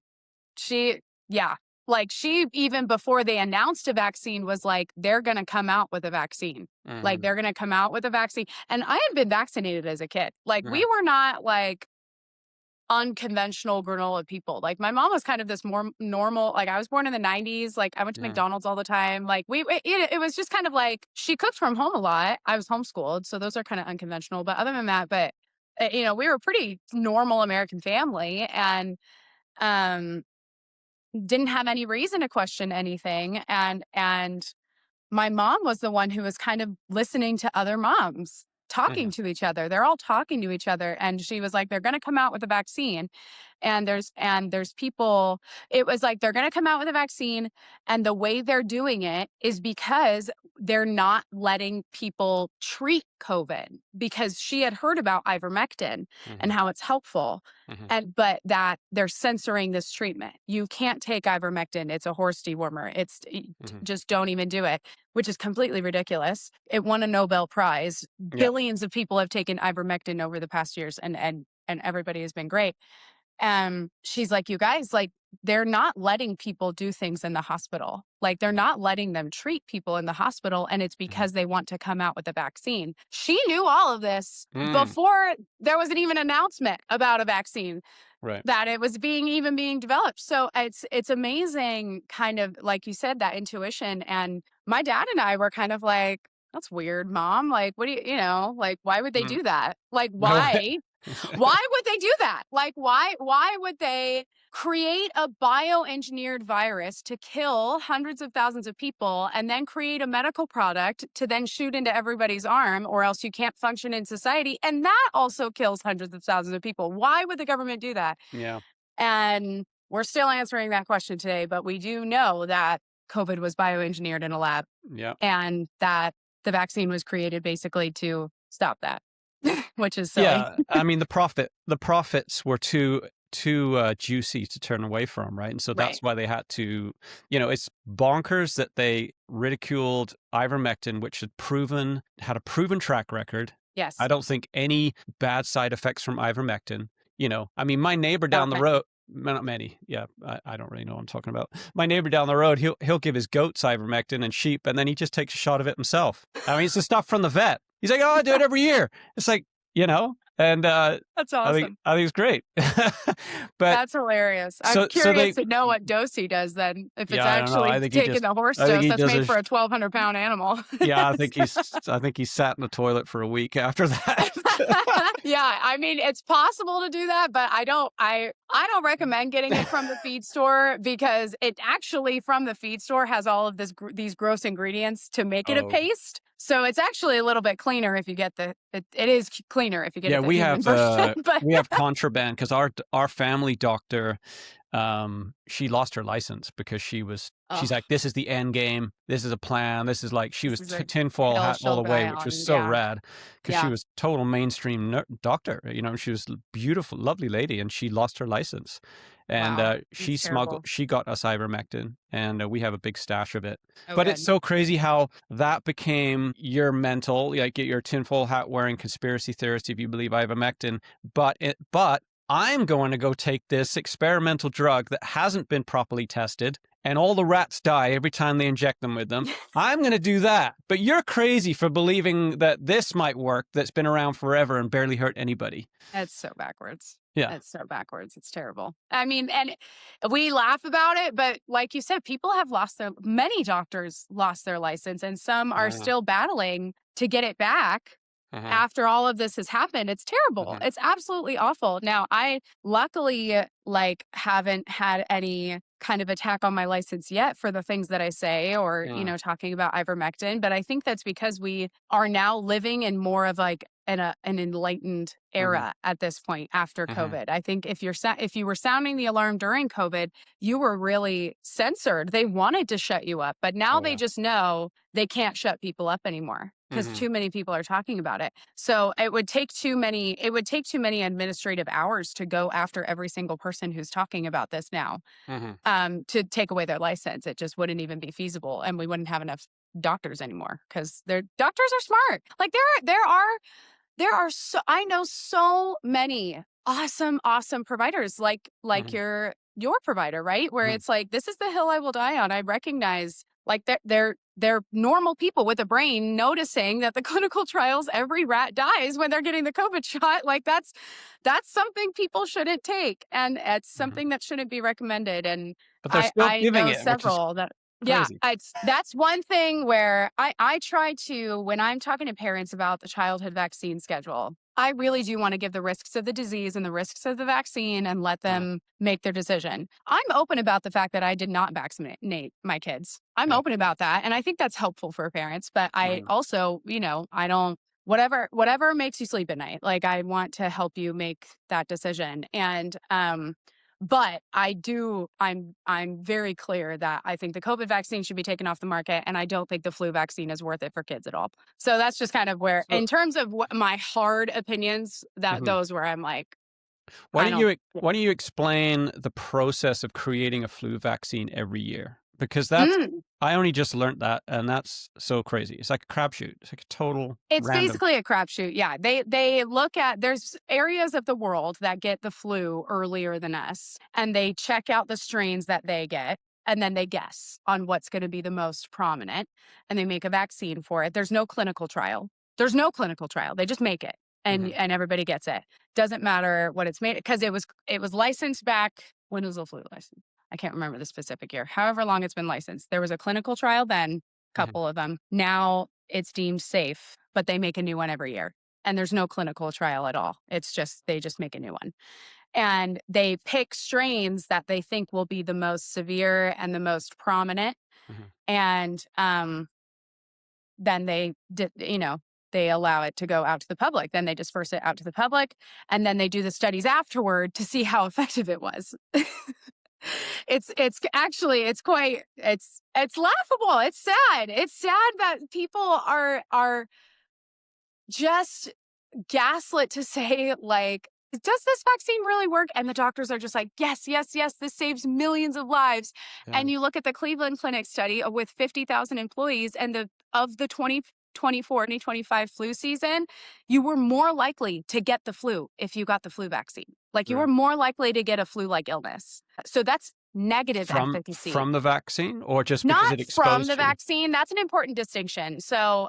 she yeah, like, she even before they announced a vaccine was like, "They're gonna come out with a vaccine." Like, Hmm. they're gonna come out with a vaccine, and I had been vaccinated as a kid. Like, we Hmm. were not, like unconventional granola people. Like my mom was kind of this more normal, like I was born in the 90s, like I went to Yeah. McDonald's all the time. Like it was just kind of like she cooked from home a lot. I was homeschooled, so those are kind of unconventional. But other than that, we were a pretty normal American family and um didn't have any reason to question anything. And my mom was the one who was kind of listening to other moms talking Mhm. to each other. They're all talking to each other. And she was like, they're going to come out with a vaccine. And there's people, it was like, they're going to come out with a vaccine. And the way they're doing it is because they're not letting people treat COVID because she had heard about ivermectin and Mhm. how it's helpful. Mhm. But that they're censoring this treatment. You can't take ivermectin. It's a horse dewormer. Mhm. Just don't even do it, which is completely ridiculous. It won a Nobel Prize. Yeah. Billions of people have taken ivermectin over the past years, and everybody has been great. She's like, you guys, like, they're not letting people do things in the hospital. Like, they're Mhm. not letting them treat people in the hospital. And it's Mhm. because they want to come out with a vaccine. She knew all of this Mm. before there was an even announcement about a vaccine Right. that it was being developed. So it's amazing, kind of like you said, that intuition. And my dad and I were kind of like, that's weird, mom. Like, what do like, why would they Mm. do that? Like, Right. why would they do that? Like, why would they create a bioengineered virus to kill hundreds of thousands of people and then create a medical product to then shoot into everybody's arm, or else you can't function in society? And that also kills hundreds of thousands of people. Why would the government do that? Yeah. And we're still answering that question today, but we do know that COVID was bioengineered in a lab Yeah. and that the vaccine was created basically to stop that, which is silly. Yeah, I mean, the profits were too juicy to turn away from, right? And so that's Right. why they had to, it's bonkers that they ridiculed ivermectin, which had a proven track record. I Yes. don't think any bad side effects from ivermectin. I mean, my neighbor Not down the many. road, not many. Yeah, I don't really know what I'm talking about. My neighbor down the road, he'll give his goats ivermectin and sheep, and then he just takes a shot of it himself. I mean, it's the stuff from the vet. He's like, oh, I do it every year. It's like, and That's I think awesome. I think it's great. But That's hilarious. I'm so curious they to know what dose he does then. If it's yeah, I don't know. actually taking the horse I think dose, he that's does made a for a 1,200-pound animal. yeah, I think he sat in the toilet for a week after that. Yeah, I mean, it's possible to do that, but I don't recommend getting it from the feed store because it actually from the feed store has all of these gross ingredients to make it a Oh. paste. So it's actually a little bit cleaner if you get it is cleaner if you get Yeah, the human version. But we have contraband because our family doctor, she lost her license because she's oh, like, this is the end game. This is a plan. This is like she this was is a tinfoil hill hat all she'll the way, die which was on. so Yeah, rad because she yeah. was total mainstream doctor. She was beautiful, lovely lady, and she lost her license. And Wow, that's terrible. she got us ivermectin, and we have a big stash of it. Oh, But it's good. so crazy how that became your mental, like your tinfoil hat wearing conspiracy theorist if you believe ivermectin. But I'm going to go take this experimental drug that hasn't been properly tested, and all the rats die every time they inject them with them. I'm going to do that. But you're crazy for believing that this might work that's been around forever and barely hurt anybody. That's so backwards. Yeah. That's so backwards. It's terrible. I mean, and we laugh about it, but like you said, many doctors lost their license and some are Yeah. still battling to get it back Uh-huh. after all of this has happened. It's terrible. Uh-huh. It's absolutely awful. Now, I luckily haven't had any kind of attack on my license yet for the things that I say or, Yeah. talking about ivermectin, but I think that's because we are now living in more of an enlightened Mhm. era at this point after Mhm. COVID. I think if you were sounding the alarm during COVID, you were really censored. They wanted to shut you up, but now Oh, they yeah. just know they can't shut people up anymore because Mhm. too many people are talking about it. So it would take too many administrative hours to go after every single person who's talking about this now, Mhm. to take away their license. It just wouldn't even be feasible, and we wouldn't have enough doctors anymore because their doctors are smart. Like I know so many awesome providers like Mhm. your provider, right? Where Mhm. it's like, this is the hill I will die on. I recognize like they're they're normal people with a brain noticing that the clinical trials, every rat dies when they're getting the COVID shot. Like that's something people shouldn't take. And it's Mhm. something that shouldn't be recommended. And But they're still I giving know it, which is several that, yeah, crazy. that's one thing where I try to, when I'm talking to parents about the childhood vaccine schedule, I really do want to give the risks of the disease and the risks of the vaccine and let Uh, them make their decision. I'm open about the fact that I did not vaccinate my kids. I'm yeah. open about that. And I think that's helpful for parents. But I Mm. also, I don't, whatever makes you sleep at night. Like I want to help you make that decision. And but I'm very clear that I think the COVID vaccine should be taken off the market, and I don't think the flu vaccine is worth it for kids at all. So that's just kind of where, So in terms of what my hard opinions, that mhm. those where I'm like, Why I don't don't. you why don't you explain the process of creating a flu vaccine every year? Because that's Mm. I only just learned that, and that's so crazy. It's like a crapshoot. It's like a total It's random. basically a crapshoot. Yeah, they look at, there's areas of the world that get the flu earlier than us, and they check out the strains that they get, and then they guess on what's going to be the most prominent, and they make a vaccine for it. There's no clinical trial. There's no clinical trial. They just make it, and Mhm, and everybody gets it. Doesn't matter what it's made, because it was licensed back, when was the flu licensed? I can't remember the specific year. However long it's been licensed, there was a clinical trial then, mhm, couple of them. Now it's deemed safe, but they make a new one every year. And there's no clinical trial at all. It's just, they just make a new one. And they pick strains that they think will be the most severe and the most prominent. mhm, And then they allow it to go out to the public. Then they disperse it out to the public. And then they do the studies afterward to see how effective it was. It's actually, it's laughable. It's sad. It's sad that people are just gaslit to say, like, does this vaccine really work? And the doctors are just like, yes, yes, yes, this saves millions of lives. yeah, And you look at the Cleveland Clinic study with 50,000 employees, and of the 2025 flu season, you were more likely to get the flu if you got the flu vaccine. Like you yeah. were more likely to get a flu-like illness. So that's negative efficacy. From the vaccine or just because Not it from the exposed you? vaccine. That's an important distinction. So,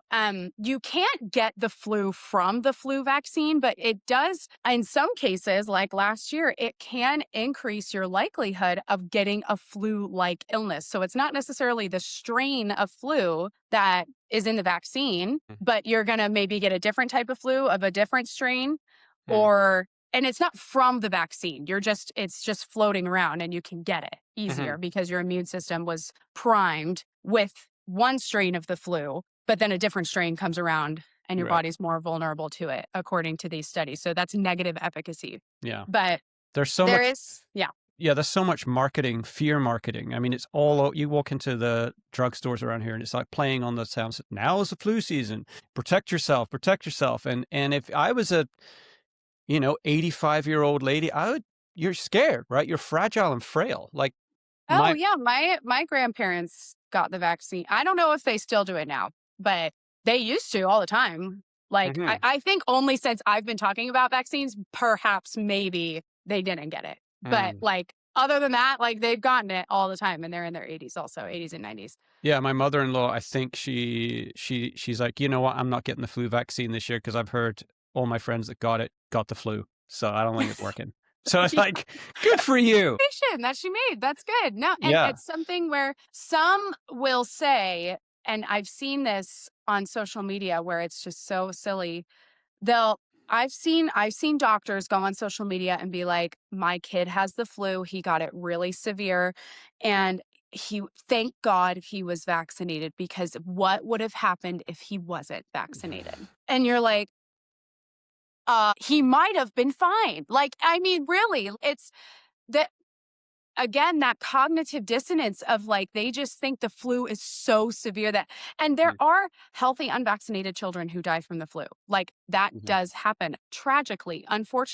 you can't get the flu from the flu vaccine, but it does, in some cases, like last year, it can increase your likelihood of getting a flu-like illness. So it's not necessarily the strain of flu that is in the vaccine, Mm, but you're going to maybe get a different type of flu of a different strain, mm, or and it's not from the vaccine. It's just floating around, and you can get it easier mhm, because your immune system was primed with one strain of the flu, but then a different strain comes around and your right. body's more vulnerable to it, according to these studies. So that's negative efficacy. Yeah. But There's so there much is, yeah. Yeah, there's so much marketing, fear marketing. I mean, it's all o you walk into the drugstores around here, and it's like playing on the sounds, "Now is the flu season. Protect yourself." And if I was a, 85-year-old lady, you're scared, right? You're fragile and frail. Like, Oh my yeah, my grandparents got the vaccine. I don't know if they still do it now, but they used to all the time. Like I, Mhm, I think only since I've been talking about vaccines, perhaps maybe they didn't get it. But mm. like other than that, like they've gotten it all the time, and they're in their 80s also, 80s and 90s. Yeah, my mother-in-law, I think she's like, "You know what? I'm not getting the flu vaccine this year because 'cause I've heard all my friends that got the flu, so I don't think it's working." So it's Yeah, like, "Good for you." decision that she made. That's good. No, and Yeah. it's something where some will say, and I've seen this on social media where it's just so silly. They'll I've seen doctors go on social media and be like, "My kid has the flu. He got it really severe, and he thank God he was vaccinated, because what would have happened if he wasn't vaccinated?" And you're like, he might have been fine." Like, I mean, really, it's that, again, that cognitive dissonance of, like, they just think the flu is so severe that, and there Mm, are healthy unvaccinated children who die from the flu. Like, that mhm, does happen. Tragically,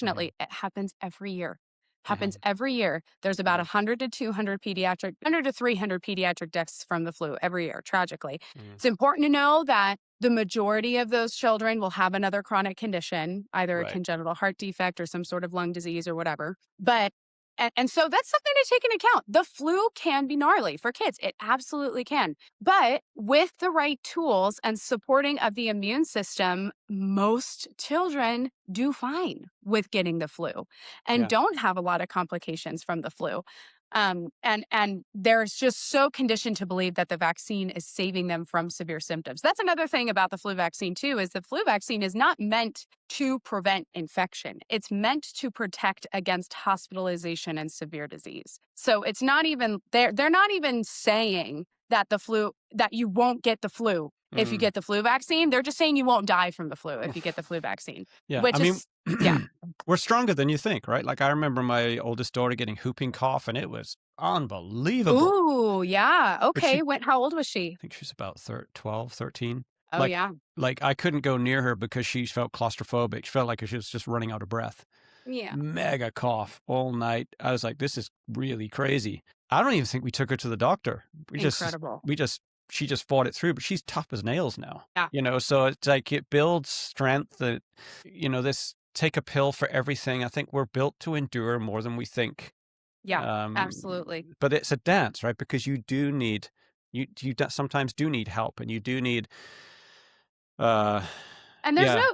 mhm, unfortunately, it happens every year. Happens mhm, every year. There's about mhm, 100 to 200 pediatric, 100 to 300 pediatric deaths from the flu every year, tragically. mhm, It's important to know that the majority of those children will have another chronic condition, either a right. congenital heart defect or some sort of lung disease or whatever. But And so that's something to take into account. The flu can be gnarly for kids. It absolutely can. But with the right tools and supporting of the immune system, most children do fine with getting the flu and Yeah. don't have a lot of complications from the flu. And they're just so conditioned to believe that the vaccine is saving them from severe symptoms. That's another thing about the flu vaccine too, is the flu vaccine is not meant to prevent infection. It's meant to protect against hospitalization and severe disease. So it's not even they're not even saying that the flu that you won't get the flu if you Mm. get the flu vaccine. They're just saying you won't die from the flu if you get the flu vaccine, Yeah. I which mean, is yeah. we're stronger than you think, right? Like I remember my oldest daughter getting whooping cough, and it was unbelievable. Ooh, yeah. But she, Okay. How old was she? I think she's about 12, 13. Oh Like, yeah. like I couldn't go near her because she felt claustrophobic. She felt like she was just running out of breath. Yeah. Mega cough all night. I was like, this is really crazy. I don't even think we took her to the doctor. Incredible. We just, she just fought it through, but she's tough as nails now, Yeah. so it's like it builds strength that, this take a pill for everything. I think we're built to endure more than we think. Yeah. Um, Absolutely. but it's a dance, right? Because you do need, sometimes do need help, and you do need, uh, And yeah,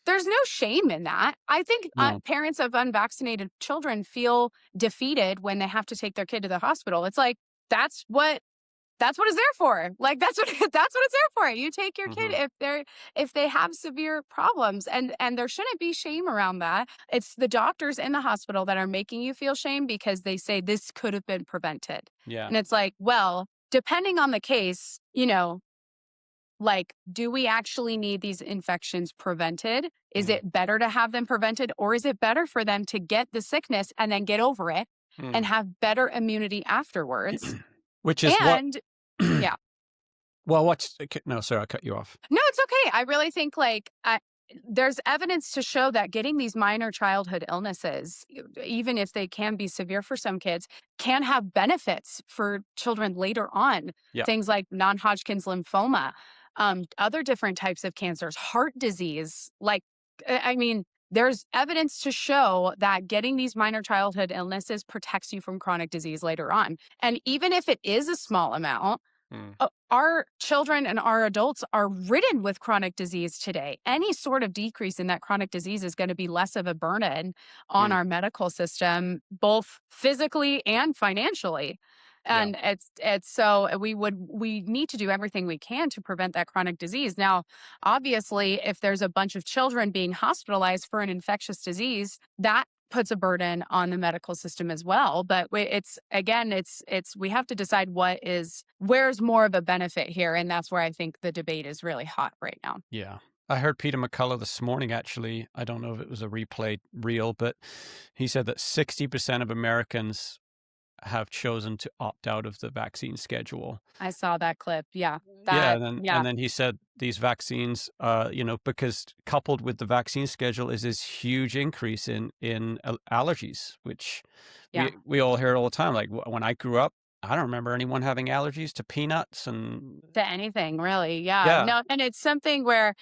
there's no shame in that. I think no. parents of unvaccinated children feel defeated when they have to take their kid to the hospital. It's like that's what that's what it's there for. Like that's what that's what it's there for. You take your kid Hmm. if they have severe problems, and there shouldn't be shame around that. It's the doctors in the hospital that are making you feel shame because they say this could have been prevented. Yeah. And it's like, well, depending on the case, like, do we actually need these infections prevented? Is Mm, it better to have them prevented, or is it better for them to get the sickness and then get over it and mm. have better immunity afterwards? Which is what, And yeah. well, no, sorry, I cut you off. No, it's okay. I really think there's evidence to show that getting these minor childhood illnesses, even if they can be severe for some kids, can have benefits for children later on. Yeah. Things like non Hodgkin's lymphoma, other different types of cancers, heart disease. I mean, there's evidence to show that getting these minor childhood illnesses protects you from chronic disease later on. And even if it is a small amount, Mm, our children and our adults are ridden with chronic disease today. Any sort of decrease in that chronic disease is going to be less of a burden on mm, our medical system, both physically and financially. yeah. And it's so we need to do everything we can to prevent that chronic disease. Now, obviously, if there's a bunch of children being hospitalized for an infectious disease, that puts a burden on the medical system as well. But it's again, it's we have to decide where's more of a benefit here, and that's where I think the debate is really hot right now. Yeah. I heard Peter McCullough this morning, actually. I don't know if it was a replay reel, but he said that 60% of Americans have chosen to opt out of the vaccine schedule. I saw that clip. Yeah, Yeah, that and yeah, then he said these vaccines, because coupled with the vaccine schedule is this huge increase in allergies, which yeah. we all hear all the time. Like when I grew up, I don't remember anyone having allergies to peanuts and To anything really. Yeah. yeah. No, and it's something where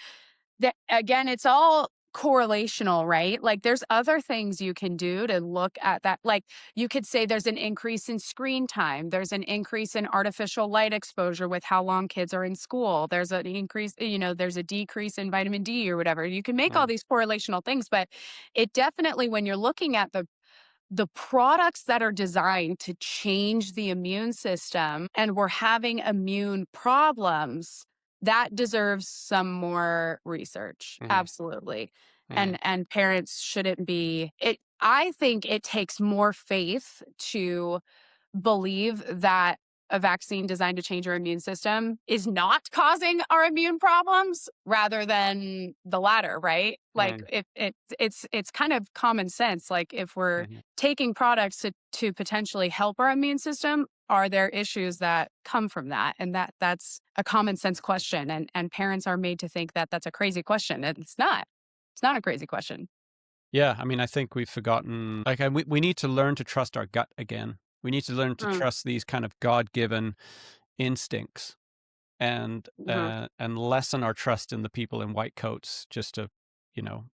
that again, it's all correlational, right? Like there's other things you can do to look at that. Like you could say there's an increase in screen time, there's an increase in artificial light exposure with how long kids are in school. There's an increase, there's a decrease in vitamin D or whatever. You can make all Mm, these correlational things, but it definitely when you're looking at the products that are designed to change the immune system and we're having immune problems, that deserves some more research. mhm, Absolutely. mhm, And parents shouldn't be it I think it takes more faith to believe that a vaccine designed to change our immune system is not causing our immune problems rather than the latter, right? Like mm, if it's kind of common sense. Like if we're mhm. taking products to potentially help our immune system, are there issues that come from that? And that's a common sense question. And parents are made to think that that's a crazy question. And it's not. It's not a crazy question. Yeah, I mean, I think we've forgotten, like, we need to learn to trust our gut again. We need to learn to Mm, trust these kind of God-given instincts mhm. and lessen our trust in the people in white coats just to, you know,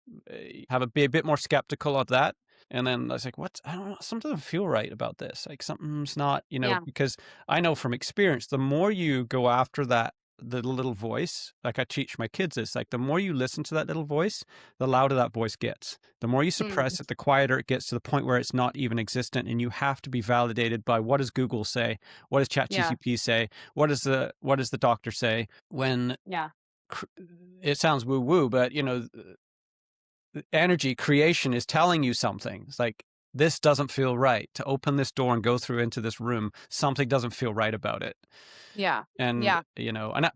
be a bit more skeptical of that. And then I was like, "What? I don't know. Something doesn't feel right about this. Like something's not, Yeah. because I know from experience, the more you go after the little voice, like I teach my kids this, like the more you listen to that little voice, the louder that voice gets. The more you Mm, suppress it, the quieter it gets to the point where it's not even existent, and you have to be validated by what does Google say, what does yeah. ChatGPT say, what does the doctor say. When Yeah. cr- it sounds woo woo, but energy creation is telling you something. It's like, this doesn't feel right. To open this door and go through into this room, something doesn't feel right about it. Yeah. And, Yeah.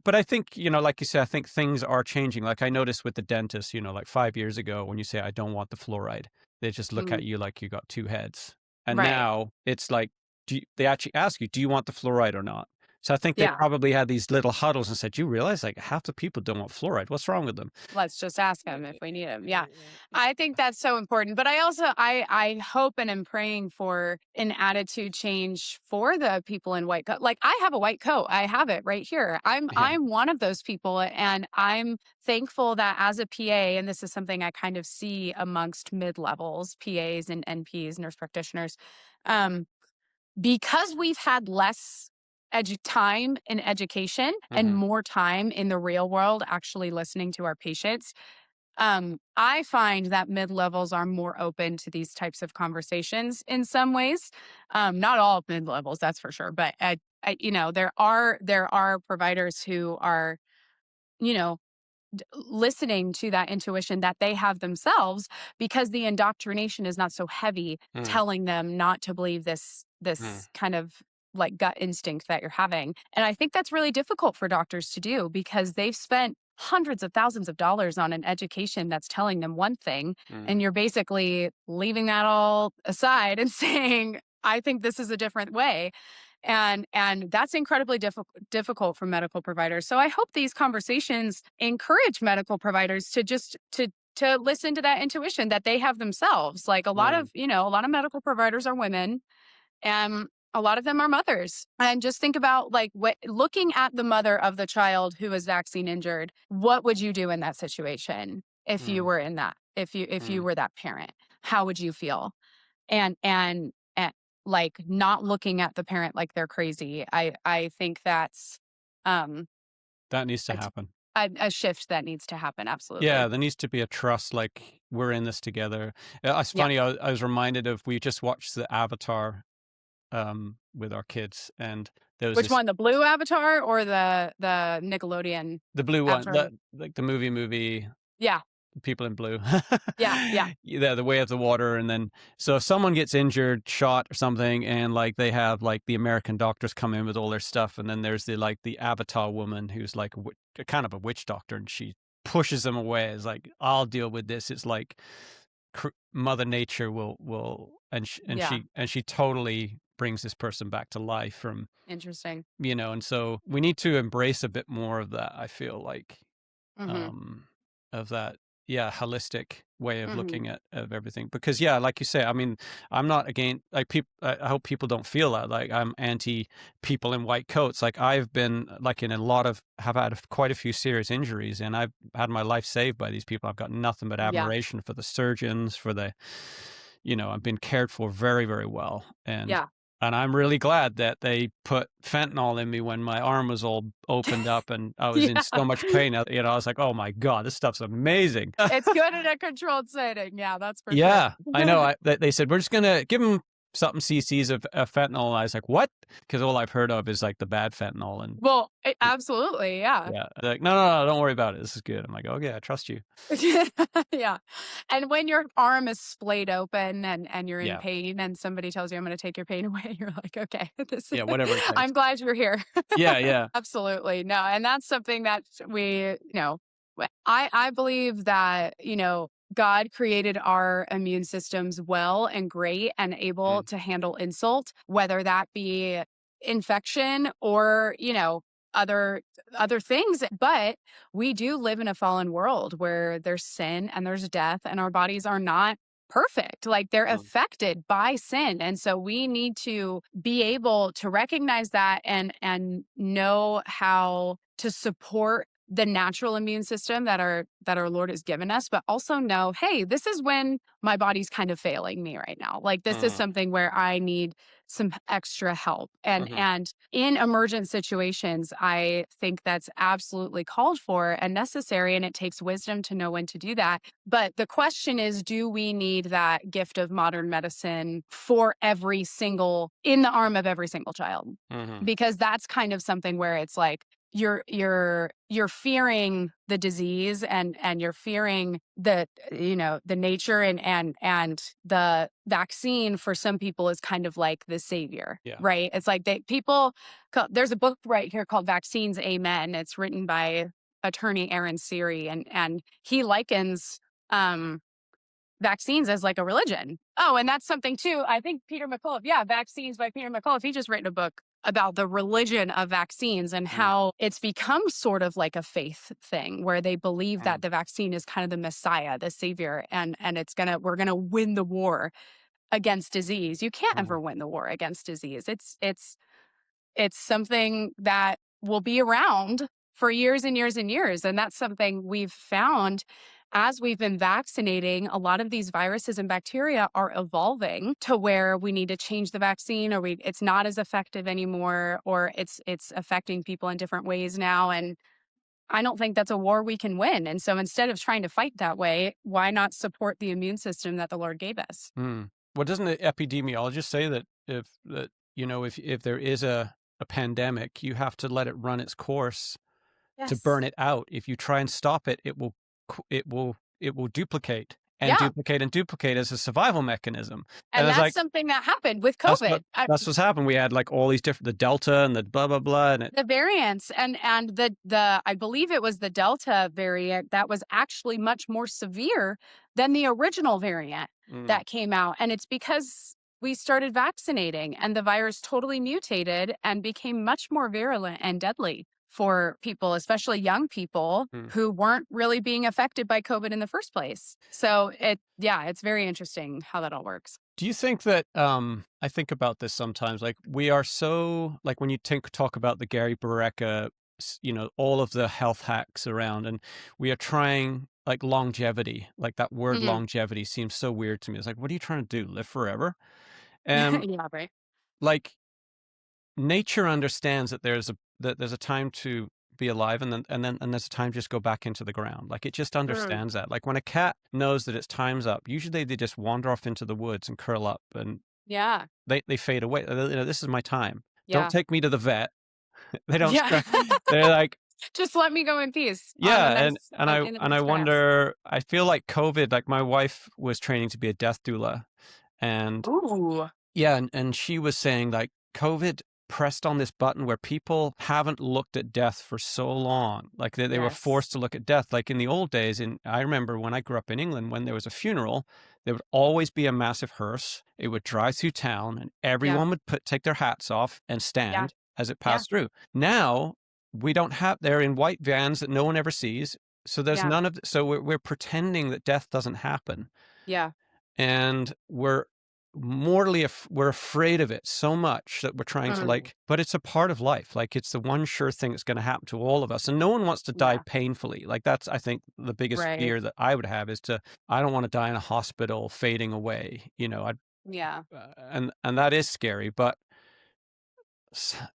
but I think, like you said, I think things are changing. Like I noticed with the dentist, like 5 years ago, when you say, I don't want the fluoride, they just look Mm, at you like you got two heads. And right. now it's like, they actually ask you, do you want the fluoride or not? So I think they Yeah. probably had these little huddles and said, you realize like half the people don't want fluoride. What's wrong with them? Let's just ask him if we need him. Yeah. I think that's so important. But I also I hope and am praying for an attitude change for the people in white coat. Like I have a white coat. I have it right here. Yeah. I'm one of those people, and I'm thankful that as a PA, and this is something I kind of see amongst mid-levels, PAs and NPs, nurse practitioners. Um, because we've had less time in education and Hmm. more time in the real world actually listening to our patients, I find that mid levels are more open to these types of conversations in some ways. Not all mid levels, that's for sure, but there are providers who are, you know, listening to that intuition that they have themselves, because the indoctrination is not so heavy, Mm, telling them not to believe this mm, kind of like gut instinct that you're having. And I think that's really difficult for doctors to do, because they've spent hundreds of thousands of dollars on an education that's telling them one thing, and mm, you're basically leaving that all aside and saying, I think this is a different way. And that's incredibly difficult for medical providers. So I hope these conversations encourage medical providers to just to listen to that intuition that they have themselves. Like mm, a lot of medical providers are women, and a lot of them are mothers. And just think about like looking at the mother of the child who is vaccine injured. What would you do in that situation if you mm, were in that? If you mm. were that parent, how would you feel? And like not looking at the parent like they're crazy. I think that's um That needs to a, t- happen. a shift that needs to happen. Yeah, Absolutely. there needs to be a trust, like we're in this together. It's Yeah. funny. I was reminded of, we just watched the Avatar with our kids, and there was Which this, one, the blue avatar or the Nickelodeon the blue one, avatar? like the movie Yeah. People in Blue. Yeah. Yeah. Yeah, The Way of the Water. And then, so if someone gets injured, shot or something, and like they have like the American doctors come in with all their stuff, and then there's the Avatar woman who's like a kind of a witch doctor, and she pushes them away. It's like, I'll deal with this. It's like Mother Nature will, Yeah. and she totally brings this person back to life from, Interesting. and so we need to embrace a bit more of that. I feel like, Mhm. um, of that, yeah, holistic way of Mhm. looking at of everything. Because yeah, like you say, I mean, I'm not against, like, people. I hope people don't feel that like I'm anti people in white coats. Like I've been like in a lot of have had quite a few serious injuries, and I've had my life saved by these people. I've got nothing but Yeah. admiration for the surgeons, for the, I've been cared for very, very well. Yeah. And I'm really glad that they put fentanyl in me when my arm was all opened up and I was in Yeah. so much pain. I was like, "Oh my god, this stuff's amazing." It's good in a controlled setting. Yeah, that's for sure. Yeah, I know. They said, "We're just gonna give him something cc's of fentanyl." And I was like, "What?" Because all I've heard of is like the bad fentanyl, and Well, absolutely. Yeah. yeah, they're like, "No, no, no, don't worry about it. This is good." I'm like, "Okay, I trust you." Yeah. And when your arm is splayed open and you're in Yeah, pain and somebody tells you, I'm going to take your pain away, you're like, okay, yeah, whatever it takes. I'm glad you're here. Yeah, yeah. Absolutely. No. And that's something that I believe that, God created our immune systems well and great and able Mm, to handle insult, whether that be infection or, other other things. But we do live in a fallen world where there's sin and there's death, and our bodies are not perfect. Like they're mm, affected by sin. And so we need to be able to recognize that and know how to support the natural immune system that our Lord has given us, but also know, hey, this is when my body's kind of failing me right now. Like this is Mm, something where I need some extra help. mhm, And in emergent situations, I think that's absolutely called for and necessary. And it takes wisdom to know when to do that. But the question is, do we need that gift of modern medicine for every single in the arm of every single child? mhm, Because that's kind of something where it's like you're fearing the disease and you're fearing the the nature and the vaccine for some people is kind of like the savior, yeah, right? It's like there's a book right here called Vaccines Amen. It's written by attorney Aaron Siri, and he likens um vaccines as like a religion. Oh, and that's something too. I think Peter McCullough, yeah, Vaccines by Peter McCullough. He just written a book about the religion of vaccines and mm, how it's become sort of like a faith thing where they believe that mm, the vaccine is kind of the messiah, the savior, and we're gonna win the war against disease. You can't mhm, ever win the war against disease. It's something that will be around for years and years and years. And that's something we've found as we've been vaccinating. A lot of these viruses and bacteria are evolving to where we need to change the vaccine, or it's not as effective anymore, or it's affecting people in different ways now. And I don't think that's a war we can win. And so instead of trying to fight that way, why not support the immune system that the Lord gave us? mm. Well, doesn't the epidemiologist say that if there is a pandemic, you have to let it run its course to Yes. burn it out. If you try and stop it, it will duplicate and Yeah. duplicate and duplicate as a survival mechanism. And And it's that's like something that happened with that's what COVID. that's what's happened. We had like all these different the Delta and the blah blah blah and it The variants and the I believe it was the Delta variant that was actually much more severe than the original variant mm, that came out, and it's because we started vaccinating and the virus totally mutated and became much more virulent and deadly for people, especially young people mm. who weren't really being affected by COVID in the first place. So it's very interesting how that all works. Do you think that I think about this sometimes like we are so like when you talk about the Gary Bareka all of the health hacks around and we are trying like longevity like that word Mhm. longevity seems so weird to me. It's like what are you trying to do? Live forever? And Yeah, right. like nature understands that there's a time to be alive and there's a time to just go back into the ground. Like it just Mm. understands that. Like when a cat knows that its time's up, usually they just wander off into the woods and curl up and Yeah. they fade away. This is my time. Don't Yeah. take me to the vet. They don't Yeah. scratch. They're like, Just let me go in peace on the yeah, and nice and I in the and I nice grass. wonder. I feel like COVID. Like my wife was training to be a death doula, and Ooh. yeah, and she was saying like COVID pressed on this button where people haven't looked at death for so long. Like they were Yes. forced to look at death. Like in the old days, I remember when I grew up in England, when there was a funeral, there would always be a massive hearse. It would drive through town and Yeah. everyone would take their hats off and Yeah. stand as it Yeah. passed through. Now we don't have they're in white vans that no one ever sees. So there's Yeah. none of so we're pretending that death doesn't happen Yeah. and we're afraid of it so much that we're trying to Mm. like but it's a part of life. Like it's the one sure thing that's going to happen to all of us and no one wants to die Yeah. painfully. Like that's I think the biggest Right. fear that I would have is to I don't want to die in a hospital fading away, I Yeah. and that is scary, but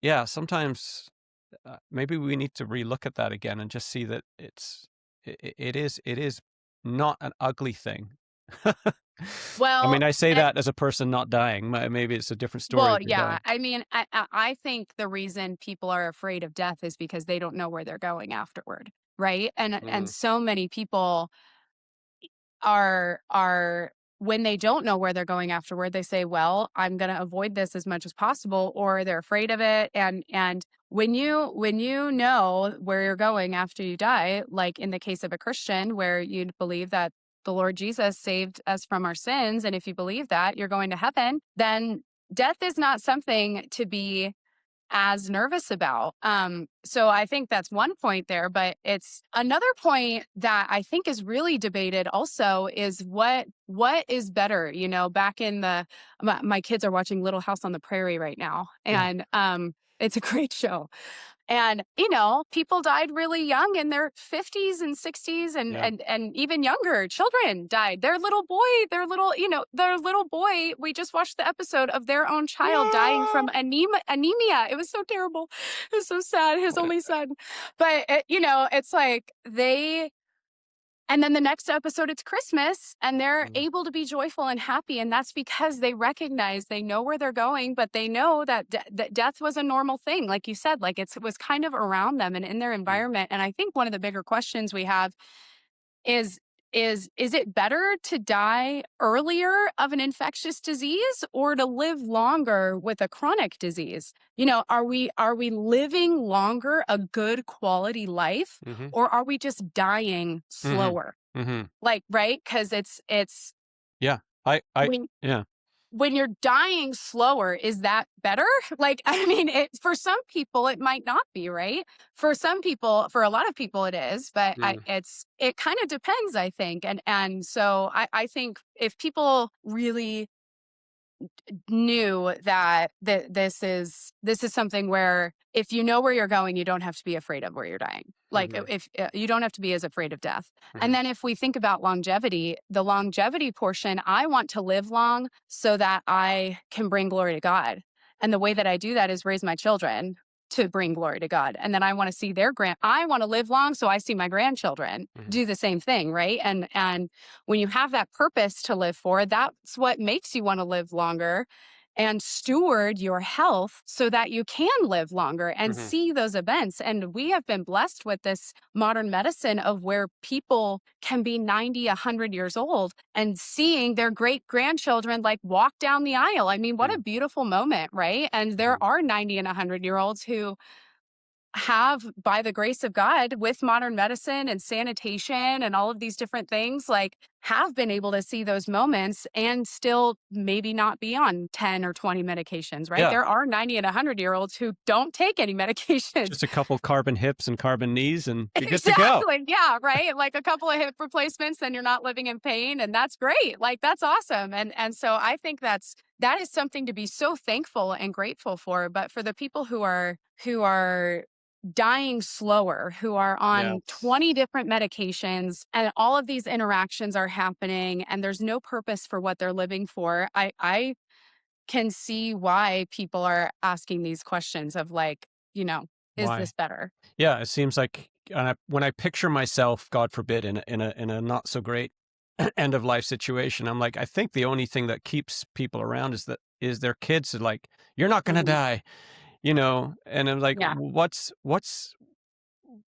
yeah, sometimes maybe we need to relook at that again and just see that it is not an ugly thing. I Well, mean, I say eh, that as a person not dying. Maybe it's a different story well, if you're yeah. dying. I mean, I think the reason people are afraid of death is because they don't know where they're going afterward, right? And Mm, so many people are when they don't know where they're going afterward, they say, "Well, I'm going to avoid this as much as possible," or they're afraid of it. And when you know where you're going after you die, like in the case of a Christian, where you'd believe that the Lord Jesus saved us from our sins, and if you believe that, you're going to heaven, then death is not something to be as nervous about. So I think that's one point there, but it's another point that I think is really debated also is what is better, back in the my kids are watching Little House on the Prairie right now. yeah. And It's a great show. And, people died really young in their 50s and 60s Yeah. and even younger. Children died. Their little boy, we just watched the episode of their own child dying from No! anemia. It was so terrible. It was so sad, his What only son. But, it's like and then the next episode, it's Christmas, and they're mm, able to be joyful and happy. And that's because they recognize they know where they're going, but they know that, that death was a normal thing. Like you said, like it was kind of around them and in their mm, environment. And I think one of the bigger questions we have is is it better to die earlier of an infectious disease or to live longer with a chronic disease? Are we living longer a good quality life, mhm, or are we just dying mhm, slower? mhm. Like, right? Because it's Yeah. I when yeah. when you're dying slower, is that better? Like, I mean, for some people, it might not be, right? For a lot of people, it is, but Mm, it kind of depends, I think. And so I think if people really knew that this is something where if you know where you're going, you don't have to be afraid of where you're dying. Like mhm, if you don't have to be as afraid of death. And mhm, then if we think about longevity, the longevity portion, I want to live long so that I can bring glory to God. And the way that I do that is raise my children to bring glory to God. And then I want to see I want to live long so I see my grandchildren mhm, do the same thing, right? And when you have that purpose to live for, that's what makes you want to live longer and steward your health so that you can live longer and mhm, see those events. And we have been blessed with this modern medicine of where people can be 90, 100 years old and seeing their great grandchildren like walk down the aisle. I mean, what a mm, beautiful moment, right? And there mhm. are 90 and 100-year-olds who have, by the grace of God, with modern medicine and sanitation and all of these different things, like have been able to see those moments and still maybe not be on 10 or 20 medications, right? Yeah. There are 90 and 100-year-olds who don't take any medications. Just a couple carbon hips and carbon knees, and you're good to go. Exactly. Yeah. Right. Like a couple of hip replacements, then you're not living in pain. And that's great. Like that's awesome. And so I think that is something to be so thankful and grateful for. But for the people who are dying slower, who are on Yes. 20 different medications and all of these interactions are happening and there's no purpose for what they're living for, I can see why people are asking these questions of like, is Why? this better? Yeah, it seems like when I picture myself, God forbid, in a not so great end of life situation, I'm like, I think the only thing that keeps people around is their kids are like, "You're not gonna Mhm. die," and I'm like, Yeah.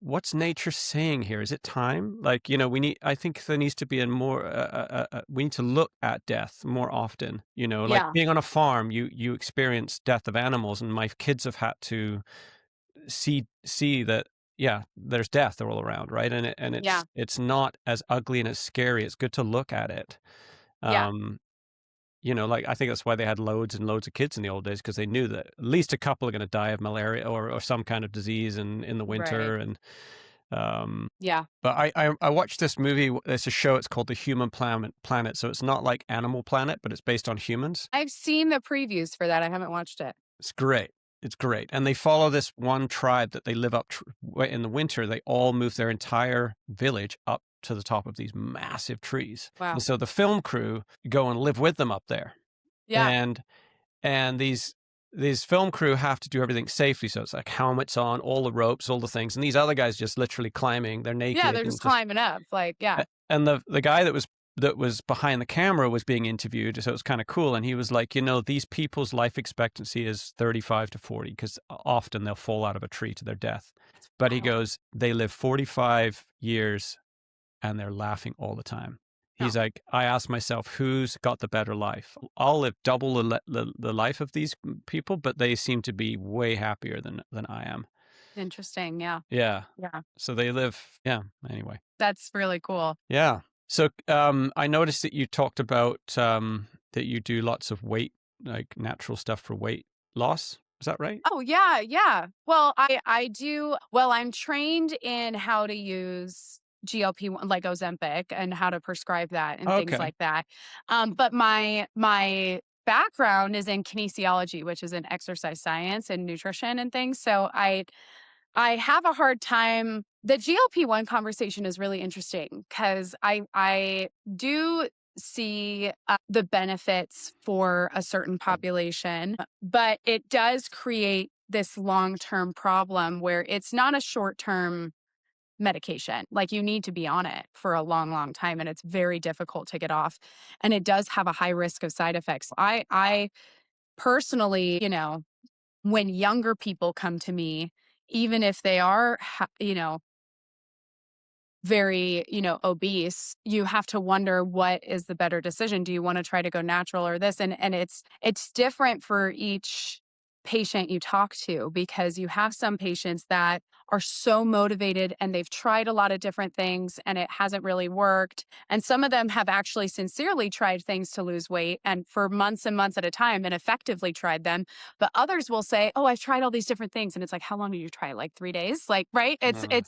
what's nature saying here? Is it time? Like, I think there needs to be a more, we need to look at death more often, like Yeah. being on a farm, you experience death of animals, and my kids have had to see that, yeah, there's death all around, right? And Yeah. it's not as ugly and as scary. It's good to look at it. Yeah. Um, like I think that's why they had loads and loads of kids in the old days because they knew that at least a couple are going to die of malaria or some kind of disease in the Right. winter. And um, Yeah. but I watched this movie. It's a show. It's called The Human Planet. So it's not like Animal Planet, but it's based on humans. I've seen the previews for that. I haven't watched it. It's great. It's great. And they follow this one tribe that they live up in the winter. They all move their entire village up to the top of these massive trees. And Wow. so the film crew go and live with them up there. Yeah. And these film crew have to do everything safely. So it's like helmets on, all the ropes, all the things. And these other guys just literally climbing. They're Yeah, naked they're and just just climbing up. Like, yeah. and the guy that was behind the camera was being interviewed, so it was kind of cool. And he was like, these people's life expectancy is 35 to 40 because often they'll fall out of a tree to their death. But he Wow. goes, they live 45 years and they're laughing all the time. He's Oh, like, I ask myself, who's got the better life? I'll live double the life of these people, but they seem to be way happier than I am. interesting. Yeah. Yeah. Yeah. So they live, yeah. Anyway. That's really cool. Yeah. So, I noticed that you talked about, that you do lots of like natural stuff for weight loss. Is that right? Oh, yeah, yeah. Well, I do I'm trained in how to use GLP-1, like Ozempic, and how to prescribe that and things Okay. like that. But my background is in kinesiology, which is in exercise science and nutrition and things. So I have a hard time. The GLP-1 conversation is really interesting because I do see the benefits for a certain population, but it does create this long-term problem where it's not a short-term medication. Like you need to be on it for a long, long time, and it's very difficult to get off. And it does have a high risk of side effects. I personally, when younger people come to me, even if they are, very, obese, you have to wonder what is the better decision. Do you want to try to go natural or this? And it's different for each patient you talk to because you have some patients that are so motivated and they've tried a lot of different things and it hasn't really worked. And some of them have actually sincerely tried things to lose weight and for months and months at a time and effectively tried them. But others will say, "Oh, I've tried all these different things." And it's like, "How long did you try? Like 3 days?" Like, right? Uh,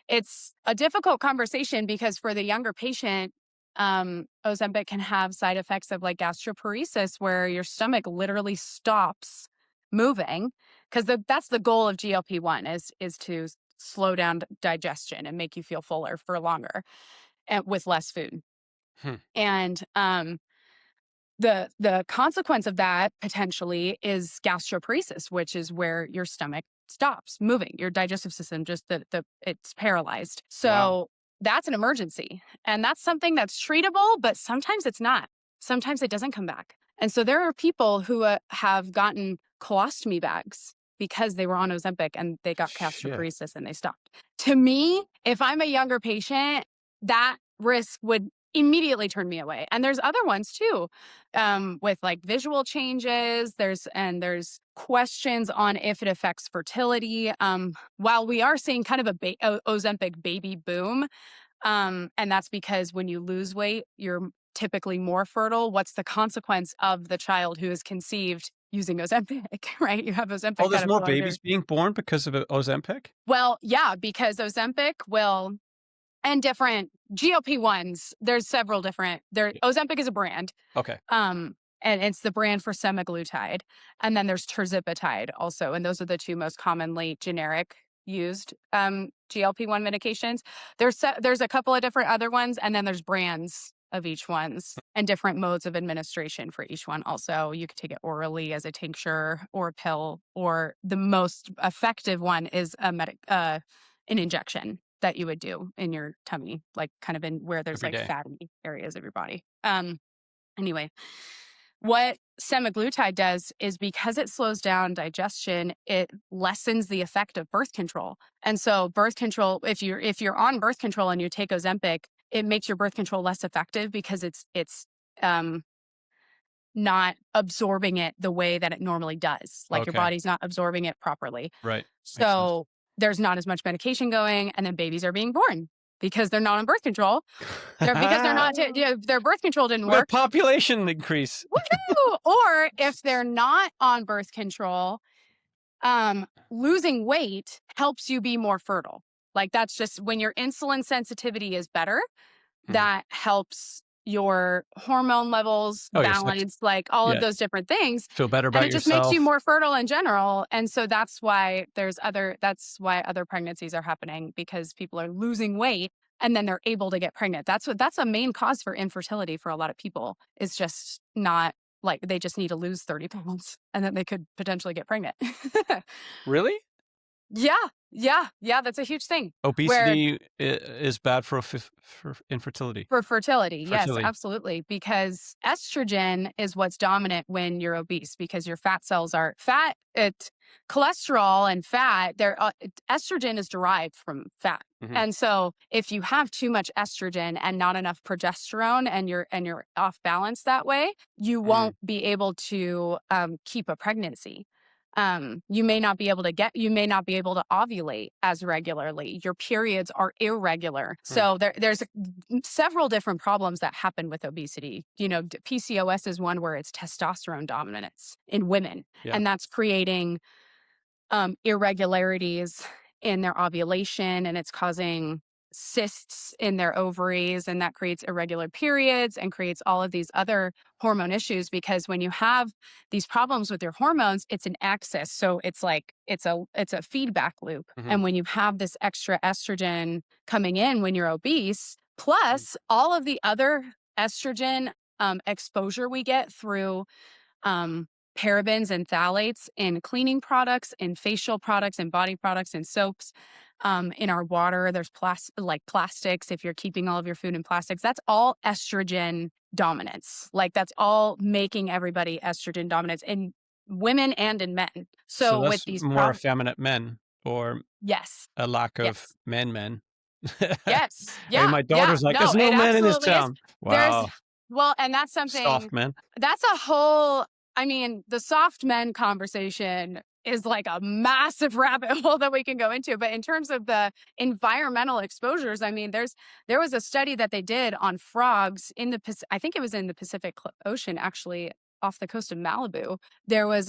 It's a difficult conversation because for the younger patient, Ozempic can have side effects of like gastroparesis, where your stomach literally stops moving, because that's the goal of GLP-1 is to slow down digestion and make you feel fuller for longer and with less food. hmm. And the consequence of that potentially is gastroparesis, which is where your stomach stops moving. Your digestive system just the it's paralyzed. Wow. So that's an emergency. And that's something that's treatable, but sometimes it's not. Sometimes it doesn't come back. And so there are people who have gotten colostomy bags because they were on Ozempic and they got Shit. gastroparesis and they stopped. To me, if I'm a younger patient, that risk would immediately turn me away. And there's other ones too, with like visual changes. There's questions on if it affects fertility. While we are seeing kind of Ozempic baby boom, and that's because when you lose weight, you're typically more fertile. What's the consequence of the child who is conceived using Ozempic, right? You have Oh, Ozempic kind there's of more flowing through. babies being born because of Ozempic? Well, yeah, because Ozempic will and different GLP-1s, there's several different Ozempic is a brand. Okay. And it's the brand for semaglutide. And then there's tirzepatide also. And those are the two most commonly generic used GLP-1 medications. There's a couple of different other ones, and then there's brands of each ones and different modes of administration for each one. Also, you could take it orally as a tincture or a pill, or the most effective one is an injection that you would do in your tummy, like kind of in where there's Every like day. fatty areas of your body. Anyway, what semaglutide does is because it slows down digestion, it lessens the effect of birth control. And so birth control, if you're on birth control and you take Ozempic, it makes your birth control less effective because it's um not absorbing it the way that it normally does. Like your Okay. body's not absorbing it properly. Right. Makes sense. So there's not as much medication going, and then babies are being born because they're not on birth control. Because they're not, their birth control didn't We got work. population increase. Woohoo! Or if they're not on birth control, losing weight helps you be more fertile. Like that's just when your insulin sensitivity is better, Mhm. that helps your hormone levels Oh, your sex. balance, like all of Yeah. those different things. Feel better And about it just makes you yourself. more fertile in general. And so that's why other pregnancies are happening, because people are losing weight and then they're able to get pregnant. That's a main cause for infertility for a lot of people. It's just not like they just need to lose 30 pounds and then they could potentially get pregnant. Really? Yeah. Yeah. Yeah. That's a huge thing where Obesity is bad for for infertility. for fertility, yes, Fertility. absolutely, because estrogen is what's dominant when you're obese because your fat cells are fat. Cholesterol and fat, estrogen is derived from fat. Mhm. And so if you have too much estrogen and not enough progesterone and you're off balance that way, you Mm. won't be able to keep a pregnancy. You may not be able to ovulate as regularly. Your periods are irregular. Hmm. So there's several different problems that happen with obesity. PCOS is one where it's testosterone dominance in women, Yeah. and that's creating irregularities in their ovulation, and it's causing cysts in their ovaries, and that creates irregular periods and creates all of these other hormone issues, because when you have these problems with your hormones, it's an axis. So it's like it's a feedback loop. Hmm. And when you have this extra estrogen coming in when you're obese, Mm. plus all of the other estrogen exposure we get through um, parabens and phthalates in cleaning products, in facial products, in body products, in soaps, in our water. There's like plastics. If you're keeping all of your food in plastics, that's all estrogen dominance. Like that's all making everybody estrogen dominance in women and in men. So So with that's these more problems, effeminate men, or yes, a lack of yes, men. yes, Hey, yeah, my yeah. daughter's like, No, "There's it no men in this absolutely is. town." There's Wow, well, and that's something soft men. that's a whole I mean, the soft men conversation is like a massive rabbit hole that we can go into. But in terms of the environmental exposures, I mean, there was a study that they did on frogs in the I think it was in the Pacific Ocean, actually, off the coast of Malibu. There was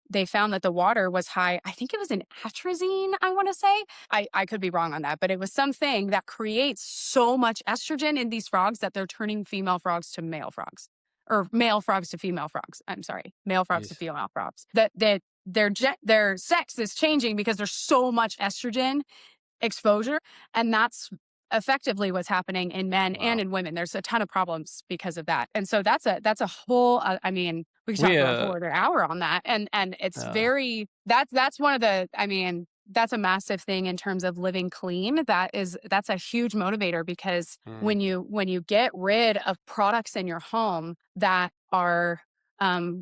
they found that the water was high. I think it was in atrazine, I want to say. I could be wrong on that, but it was something that creates so much estrogen in these frogs that they're turning female frogs to male frogs, or male frogs to female frogs. I'm sorry, male frogs to Jeez. female frogs. That their sex is changing because there's so much estrogen exposure, and that's effectively what's happening in men and Wow. in women. There's a ton of problems because of that, and so that's a whole. I mean, we could talk We, for a whole other hour on that, and it's uh, very that's one of the. I mean, that's a massive thing in terms of living clean. That's a huge motivator, because mm, when you get rid of products in your home that are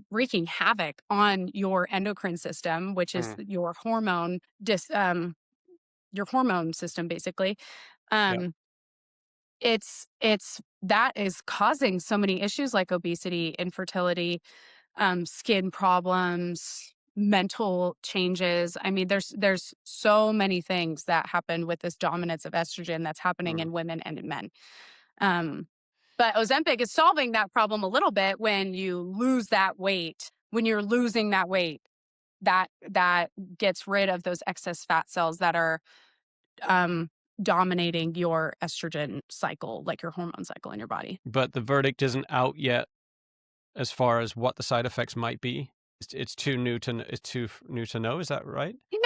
wreaking havoc on your endocrine system, which is mm, your hormone system, basically. yeah. um it's that is causing so many issues like obesity, infertility, skin problems, mental changes. I mean, there's so many things that happen with this dominance of estrogen that's happening Mm. in women and in men. um but Ozempic is solving that problem a little bit. When you lose that weight, when you're losing that weight, that gets rid of those excess fat cells that are um, dominating your estrogen cycle, like your hormone cycle in your body. But the verdict isn't out yet as far as what the side effects might be. It's too new to it's too new to know. Is that right? No,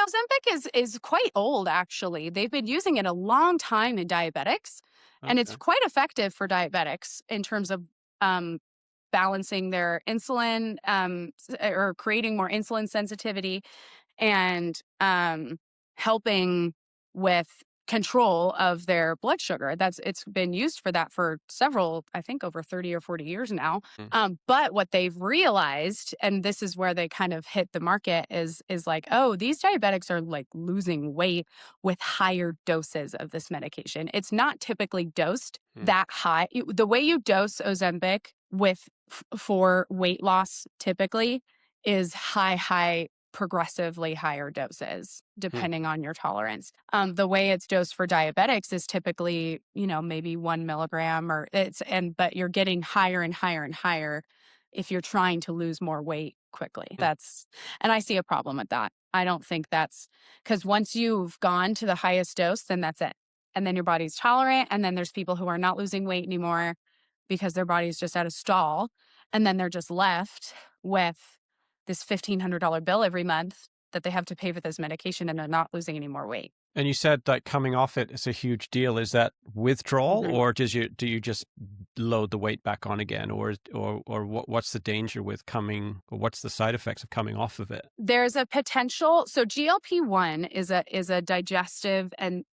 Ozempic is quite old, actually. They've been using it a long time in diabetics, and it's Okay. quite effective for diabetics in terms of um, balancing their insulin, or creating more insulin sensitivity, and helping with control of their blood sugar. It's been used for that for several, I think, over 30 or 40 years now. Mm, But what they've realized, and this is where they kind of hit the market, is like, oh, these diabetics are like losing weight with higher doses of this medication. It's not typically dosed mm, that high. The way you dose Ozempic for weight loss typically is high, progressively higher doses mm, depending on your tolerance. The way it's dosed for diabetics is typically, maybe 1 milligram, but you're getting higher and higher and higher if you're trying to lose more weight quickly. mm. And I see a problem with that. I don't think that's because once you've gone to the highest dose, then that's it. And then your body's tolerant. And then there's people who are not losing weight anymore because their body's just at a stall. And then they're just left with this $1,500 bill every month that they have to pay for this medication, and they're not losing any more weight. And you said that coming off it is a huge deal. Is that withdrawal, Mhm. or do you just load the weight back on again, or what's the danger with coming, or what's the side effects of coming off of it? There's a potential. So GLP-1 is a digestive and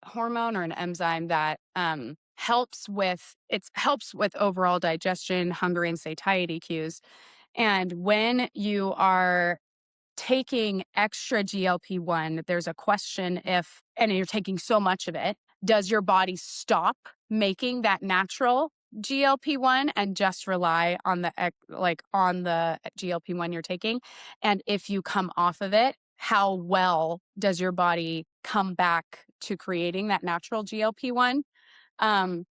hormone, or an enzyme that helps with overall digestion, hunger, and satiety cues. And when you are taking extra GLP-1, there's a question and you're taking so much of it, does your body stop making that natural GLP-1 and just rely on the GLP-1 you're taking? And if you come off of it, how well does your body come back to creating that natural GLP-1? Um,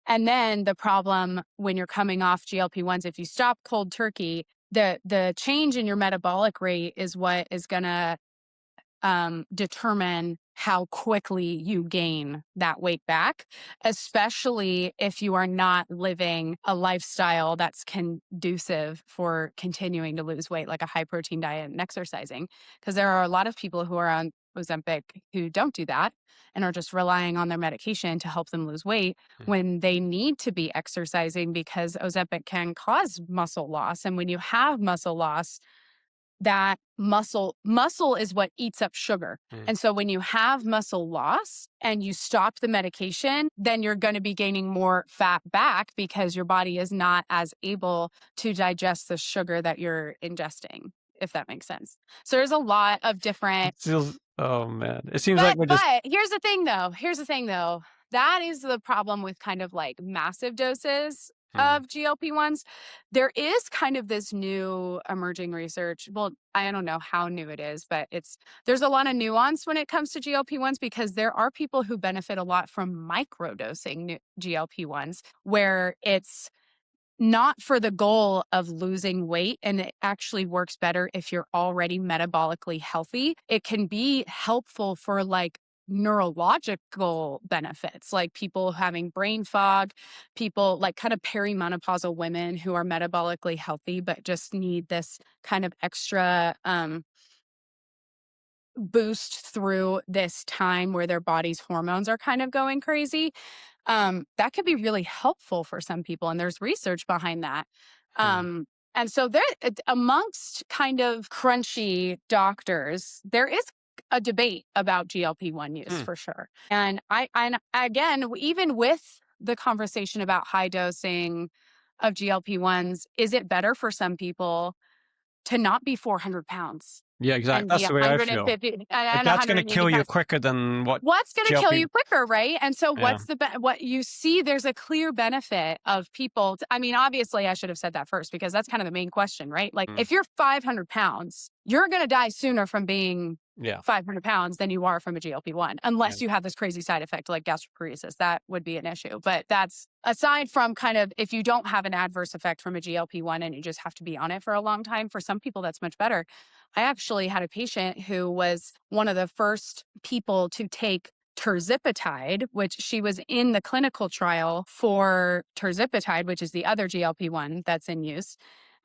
and then the problem when you're coming off GLP-1s, if you stop cold turkey, the change in your metabolic rate is what is going to determine how quickly you gain that weight back, especially if you are not living a lifestyle that's conducive for continuing to lose weight, like a high protein diet and exercising. Because there are a lot of people who are on Ozempic who don't do that and are just relying on their medication to help them lose weight Mm. when they need to be exercising because Ozempic can cause muscle loss. And when you have muscle loss, that muscle is what eats up sugar. Mm. And so when you have muscle loss and you stop the medication, then you're going to be gaining more fat back because your body is not as able to digest the sugar that you're ingesting, if that makes sense. So there's a lot of different. It feels, oh man, it seems like But we're just. but here's the thing though. That is the problem with kind of like massive doses Mm. of GLP-1s. There is kind of this new emerging research. Well, I don't know how new it is, but there's a lot of nuance when it comes to GLP-1s because there are people who benefit a lot from microdosing GLP-1s where it's not for the goal of losing weight, and it actually works better if you're already metabolically healthy. It can be helpful for like neurological benefits, like people having brain fog, people like kind of perimenopausal women who are metabolically healthy but just need this kind of extra boost through this time where their body's hormones are kind of going crazy. That could be really helpful for some people, and there's research behind that. Mm. And so there, amongst kind of crunchy doctors, there is a debate about GLP-1 use Mm. for sure. And again, even with the conversation about high dosing of GLP-1s, is it better for some people to not be 400 pounds Yeah, exactly. and be That's the way I feel. 150 Like and that's going 180 to kill you pounds? quicker than what What's going to kill GLP. you quicker, right? And so Yeah. what you see, there's a clear benefit of people. I mean, obviously I should have said that first because that's kind of the main question, right? Like Mm. if you're 500 pounds, you're going to die sooner from being Yeah. 500 pounds than you are from a GLP-1, Yeah. unless you have this crazy side effect like gastroparesis. That would be an issue. But that's aside from kind of if you don't have an adverse effect from a GLP-1 and you just have to be on it for a long time, for some people, that's much better. I actually had a patient who was one of the first people to take tirzepatide, which she was in the clinical trial for tirzepatide, which is the other GLP-1 that's in use.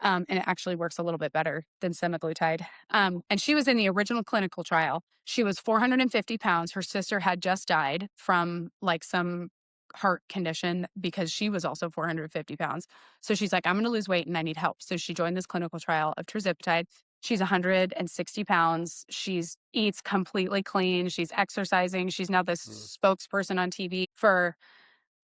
And it actually works a little bit better than semaglutide. And she was in the original clinical trial. She was 450 pounds. Her sister had just died from like some heart condition because she was also 450 pounds. So she's like, I'm going to lose weight and I need help. So she joined this clinical trial of tirzepatide. She's 160 pounds. She's eats completely clean. She's exercising. She's now the Mm. spokesperson on TV for,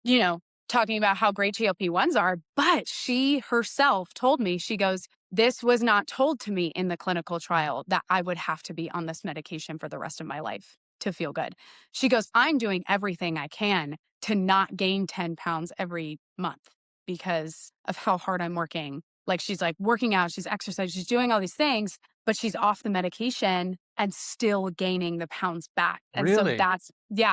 you know, talking about how great GLP-1s are. But she herself told me, she goes, this was not told to me in the clinical trial that I would have to be on this medication for the rest of my life to feel good. She goes, I'm doing everything I can to not gain 10 pounds every month because of how hard I'm working. Like she's like working out, she's exercising, she's doing all these things, but she's off the medication and still gaining the pounds back. And so Really?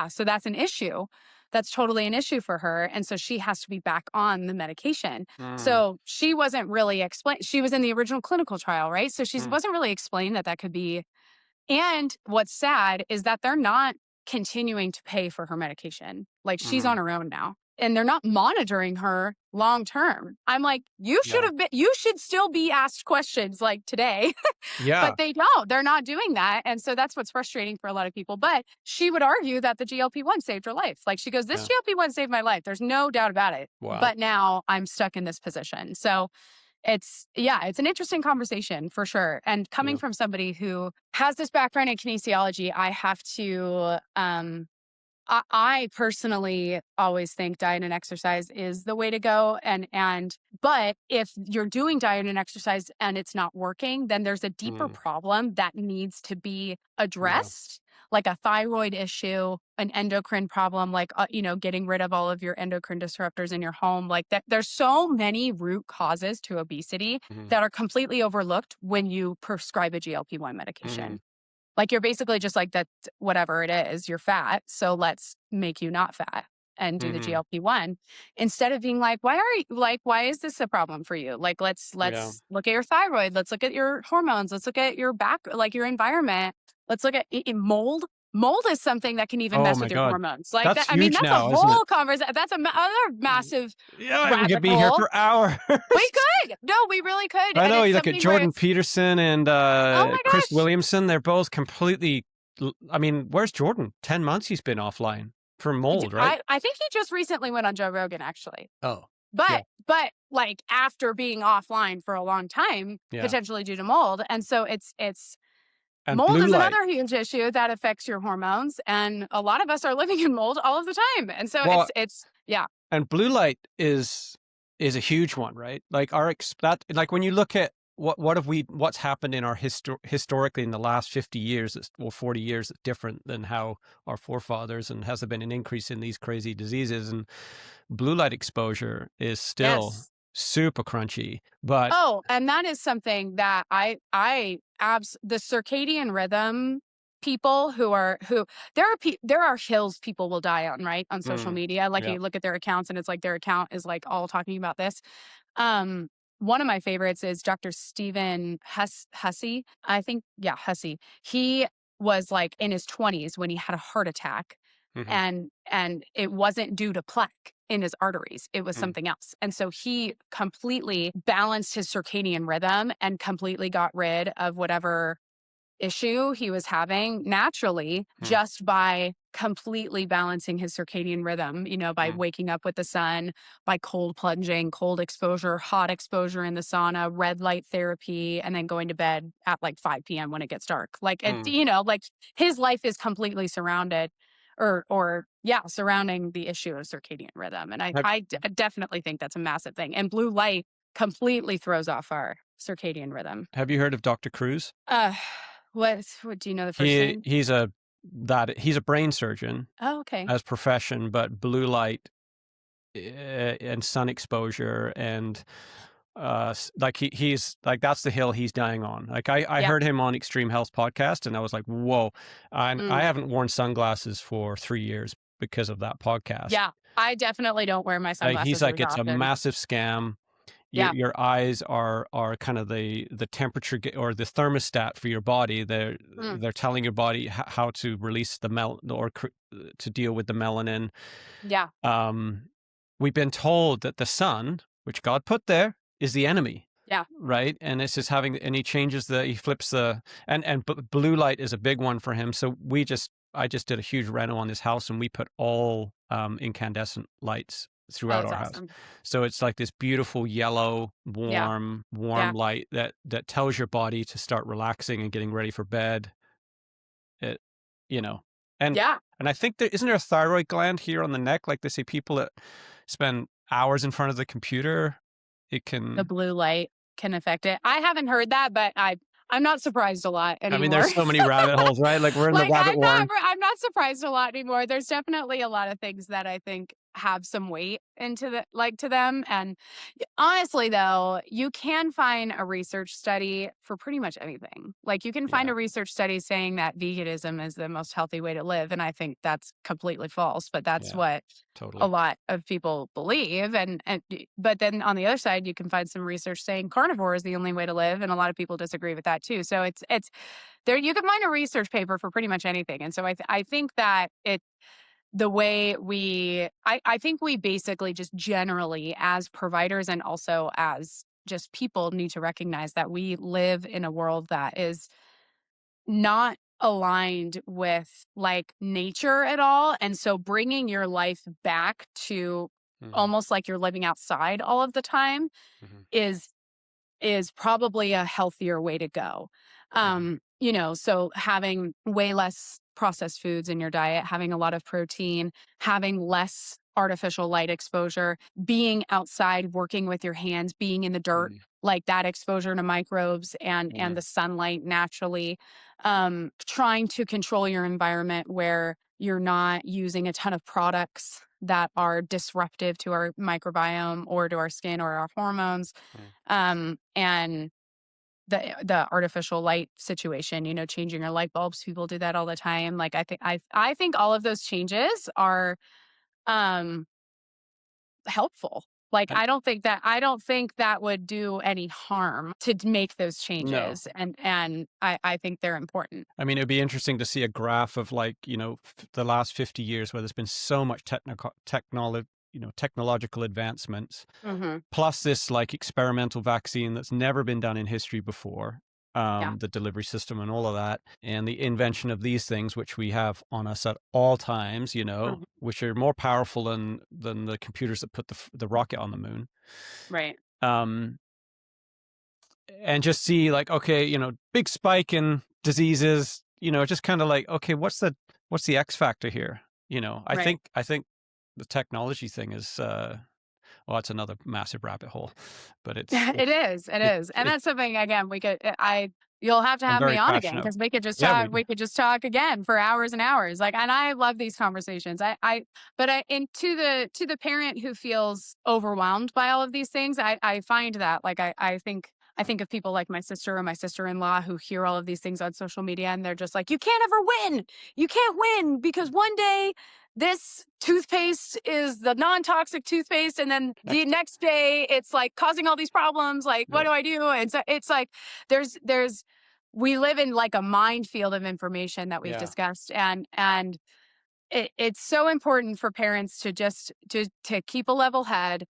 so that's an issue. That's totally an issue for her. And so she has to be back on the medication. Mm. So she wasn't really explained. She was in the original clinical trial, right? So she Mm. wasn't really explained that that could be. And what's sad is that they're not continuing to pay for her medication. Like she's Mm. on her own now and they're not monitoring her long term. I'm like, Yeah. you should still be asked questions like today. Yeah. But they don't. They're not doing that. And so that's what's frustrating for a lot of people. But she would argue that the GLP-1 saved her life. Like she goes, this Yeah. GLP-1 saved my life. There's no doubt about it. Wow. But now I'm stuck in this position. So it's an interesting conversation for sure. And coming Yeah. from somebody who has this background in kinesiology, I have to I personally always think diet and exercise is the way to go. But if you're doing diet and exercise and it's not working, then there's a deeper Mm. problem that needs to be Yeah. addressed, like a thyroid issue, an endocrine problem, like getting rid of all of your endocrine disruptors in your home. Like that, there's so many root causes to obesity Mm. that are completely overlooked when you prescribe a GLP-1 Mm. medication. Like you're basically just like that, whatever it is, you're fat. So let's make you not fat and do the Mhm. GLP-1 instead of being like, why is this a problem for you? Like, Yeah. let's look at your thyroid. Let's look at your hormones. Let's look at your back, like your environment. Let's look at mold. mold is something that can even Oh mess my with your god. hormones. Like that, That's I mean, huge that's a now, isn't it? whole conversation. That's another massive Yeah, we could rabbit be here hole. for hours. We could. No, we really could. I And know, it's you look at something where Jordan it's, Peterson and, oh my Chris gosh. Williamson, they're both completely I mean, where's Jordan? 10 months he's been offline for mold, right? I think he just recently went on Joe Rogan, actually. Oh, yeah, But like after being offline for a long time, yeah. potentially due to mold. And so it's And mold blue is light. another huge issue that affects your hormones. And a lot of us are living in mold all of the time. And so Well, yeah. and blue light is a huge one, right? Like our that like when you look at what's happened in our historically in the last 50 years or 40 years that's different than how our forefathers, and has there been an increase in these crazy diseases, and blue light exposure is still Yes. super crunchy, but Oh, and that is something that the circadian rhythm people who there are hills people will die on, right? On social mm, media. Like yeah, you look at their accounts and it's like their account is like all talking about this. Um, one of my favorites is Dr. Stephen Hussey. I think, yeah, Hussey. He was like in his 20s when he had a heart attack, hmm, and it wasn't due to plaque in his arteries. It was mm, something else. And so he completely balanced his circadian rhythm and completely got rid of whatever issue he was having naturally mm, just by completely balancing his circadian rhythm, by mm, waking up with the sun, by cold plunging, cold exposure, hot exposure in the sauna, red light therapy, and then going to bed at like 5 p.m. when it gets dark. Like mm. like his life is completely surrounded or yeah, surrounding the issue of circadian rhythm. And Have, I definitely think that's a massive thing. And blue light completely throws off our circadian rhythm. have you heard of Dr. Cruz? Uh, what do you know the first name? He's a brain surgeon Oh, okay. as profession, but blue light and sun exposure and like he's like that's the hill he's dying on. Like I Yeah. heard him on Extreme Health podcast and I was like, whoa. And I Mm. haven't worn sunglasses for 3 years because of that podcast. Yeah. I definitely don't wear my He's sunglasses as like, it's a often. massive scam. Yeah. Your eyes are kind of the temperature or the thermostat for your body. Mm. They're telling your body how to release the to deal with the melanin. Yeah. Um, we've been told that the sun, which God put there, is the enemy, Yeah. right? And it's just and he flips blue light is a big one for him. So I just did a huge reno on this house and we put all incandescent lights Oh, throughout that's our house. awesome. So it's like this beautiful yellow, Yeah. warm Yeah. light that tells your body to start relaxing and getting ready for bed. It, you know, and Yeah. and I think isn't there a thyroid gland here on the neck? Like they say, people that spend hours in front of the computer, it The can. blue light can affect it. I haven't heard that, but I'm not surprised a lot I mean, anymore. there's so many rabbit holes, right? Like we're in the Like rabbit warren. I'm not surprised a lot anymore. There's definitely a lot of things that I think have some weight into to them. And honestly though, you can find a research study for pretty much anything. Like you can find Yeah, a research study saying that veganism is the most healthy way to live. And I think that's completely false, but that's yeah, what a totally. lot of people believe. But then on the other side, you can find some research saying carnivore is the only way to live. And a lot of people disagree with that too. So it's there, you can find a research paper for pretty much anything. And so I think that the way I think we basically just generally as providers and also as just people need to recognize that we live in a world that is not aligned with like nature at all. And so bringing your life back to Hmm, almost like you're living outside all of the time hmm, is probably a healthier way to go. hmm, So having way less processed foods in your diet, having a lot of protein, having less artificial light exposure, being outside, working with your hands, being in the dirt, hmm, like that exposure to microbes and hmm, the sunlight naturally, trying to control your environment where you're not using a ton of products that are disruptive to our microbiome or to our skin or our hormones, hmm. and the artificial light situation, changing your light bulbs. People do that all the time. Like I think all of those changes are um helpful. Like, And I don't think that would do any harm to make those no. changes, and I think they're important. I mean, it'd be interesting to see a graph of like, the last 50 years where there's been so much technological advancements, Mhm. plus this like experimental vaccine that's never been done in history before, Yeah. the delivery system and all of that, and the invention of these things, which we have on us at all times, Mhm. which are more powerful than the computers that put the rocket on the moon. Right. Um, and just see like, okay, big spike in diseases, just kind of like, okay, what's the X factor here? Right. I think the technology thing is, well, it's another massive rabbit hole, but It is, it is, and it's that's something again we could I you'll have to I'm have me very on again passionate. because Yeah, we could just talk again for hours and hours, like, and I love these conversations. But and to the parent who feels overwhelmed by all of these things, I find that, like, I think of people like my sister or my sister-in-law who hear all of these things on social media and they're just like, "You can't ever win. You can't win because one day this toothpaste is the non-toxic toothpaste and then the next, next day it's like causing all these problems, like what right, do I do?" And so it's like there's we live in like a minefield of information that we've yeah, discussed, and it's so important for parents to just to keep a level head.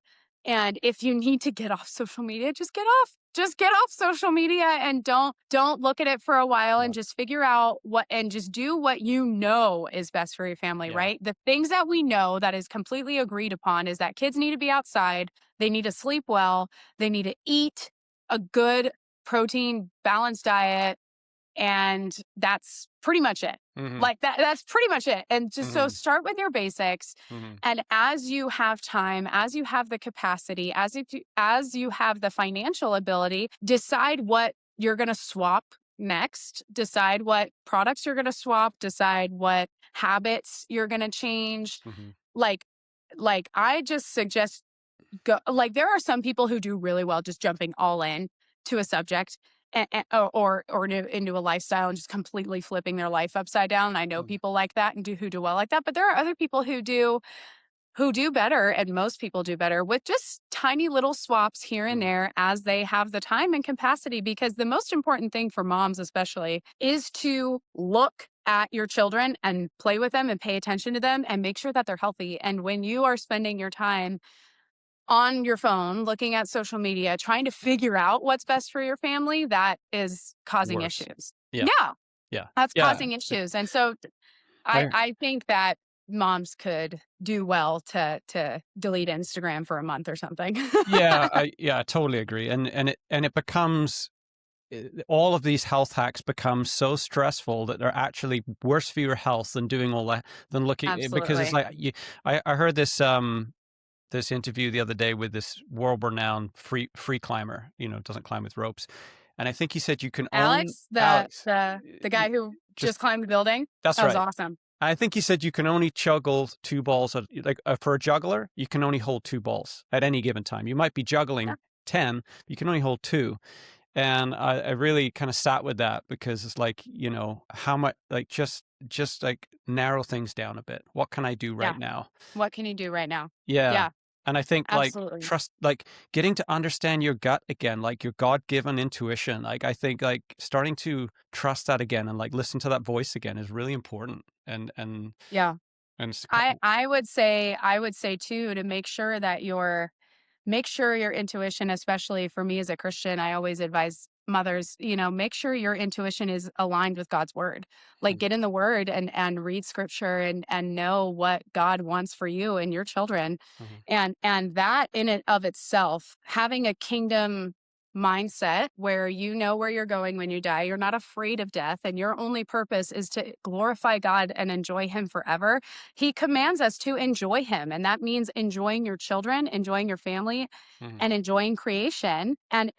And if you need to get off social media, just get off social media and don't look at it for a while yeah, and just figure out what and just do what you know is best for your family, yeah, right? The things that we know that is completely agreed upon is that kids need to be outside, they need to sleep well, they need to eat a good protein balanced diet, and that's pretty much it. mm-hmm, Like that's pretty much it. And just so mm-hmm, start with your basics. mm-hmm, And as you have time, as you have the capacity, as you have the financial ability, decide what you're going to swap next, decide what products you're going to swap, decide what habits you're going to change. mm-hmm, Like I just suggest go like, there are some people who do really well just jumping all in to a subject or into a lifestyle and just completely flipping their life upside down. I know mm-hmm, people like that and who do well like that, but there are other people who do better, and most people do better with just tiny little swaps here and mm-hmm, there as they have the time and capacity, because the most important thing for moms especially is to look at your children and play with them and pay attention to them and make sure that they're healthy. And when you are spending your time on your phone, looking at social media, trying to figure out what's best for your family, that is causing worse. issues. Yeah, Yeah, yeah, that's yeah. causing issues. And so I I think that moms could do well to delete Instagram for a month or something. I totally agree. And it becomes, all of these health hacks become so stressful that they're actually worse for your health than doing all that, than looking, because it's Absolutely. like I heard this interview the other day with this world renowned free climber, doesn't climb with ropes. And I think he said you can own Alex, Alex. the guy who Just just climbed the building, That's that was right. awesome. I think he said you can only juggle two balls like, for a juggler, you can only hold two balls at any given time. You might be Yeah, juggling 10, but you can only hold two. And I really kind of sat with that because it's like, how much, like, just like narrow things down a bit. What can I do right yeah. now? What can you do right now? Yeah. Yeah, And I think like absolutely. like getting to understand your gut again, like your God-given intuition. Like I think like starting to trust that again and like listen to that voice again is really important. Yeah. And it's I would say too, to make sure your intuition, especially for me as a Christian, I always advise mothers, make sure your intuition is aligned with God's word. Like, get in the word and read scripture and know what God wants for you and your children. Mhm, And that in and of itself, having a kingdom mindset where you know where you're going when you die, you're not afraid of death, and your only purpose is to glorify God and enjoy him forever. He commands us to enjoy him, and that means enjoying your children, enjoying your family, mhm, and enjoying creation. And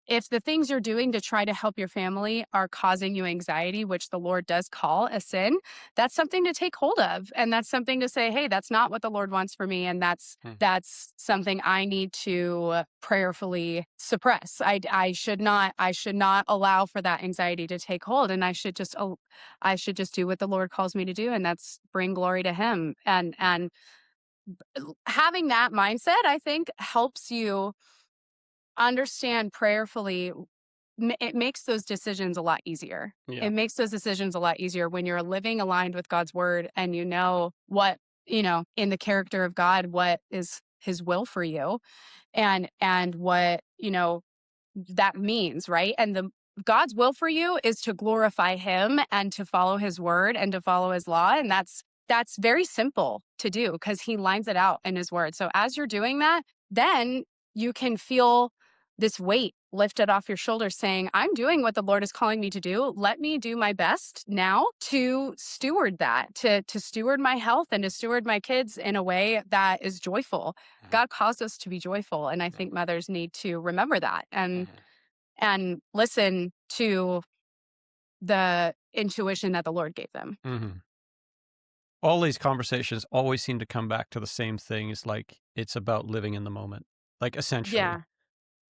if the things you're doing to try to help your family are causing you anxiety, which the Lord does call a sin, that's something to take hold of. And that's something to say, hey, that's not what the Lord wants for me. And mhm, that's something I need to prayerfully suppress. I should not allow for that anxiety to take hold. And I should just do what the Lord calls me to do. And that's bring glory to him. And having that mindset, I think, helps you understand prayerfully. It makes those decisions a lot easier. Yeah. It makes those decisions a lot easier when you're living aligned with God's word and you know what, in the character of God, what is his will for you, and what, that means, right? And the God's will for you is to glorify him and to follow his word and to follow his law. And that's very simple to do because he lines it out in his word. So as you're doing that, then you can feel this weight lifted off your shoulders saying, I'm doing what the Lord is calling me to do. Let me do my best now to steward that, to steward my health and to steward my kids in a way that is joyful. Mhm. God calls us to be joyful. And I Yeah. think mothers need to remember that Mhm. and listen to the intuition that the Lord gave them. Mhm. All these conversations always seem to come back to the same thing. It's like, it's about living in the moment, like, essentially. Yeah.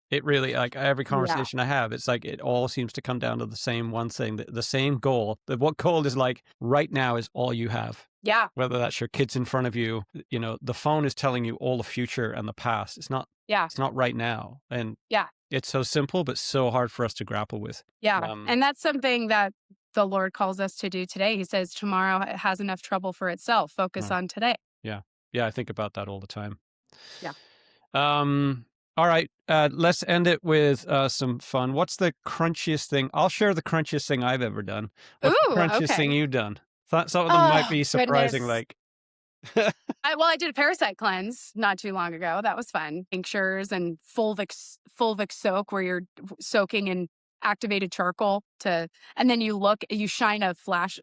It really, like, every Yeah. conversation I have, it's like it all seems to come down to the same one thing, the same goal. What goal is like right now is all you have. Yeah. Whether that's your kids in front of you, the phone is telling you all the future and the past. Yeah. It's not right now. And Yeah. it's so simple, but so hard for us to grapple with. Yeah. Um, And that's something that the Lord calls us to do today. He says, tomorrow has enough trouble for itself. Focus uh, on today. yeah. Yeah. I think about that all the time. Yeah. Um, all right. Let's end it with some fun. What's the crunchiest thing? I'll share the crunchiest thing I've ever done. What's the Ooh, crunchiest thing okay. you've done? Thought some of them might Oh, be surprising. goodness. Like, I did a parasite cleanse not too long ago. That was fun. Tinctures and fulvic soak where you're soaking in activated charcoal and then you shine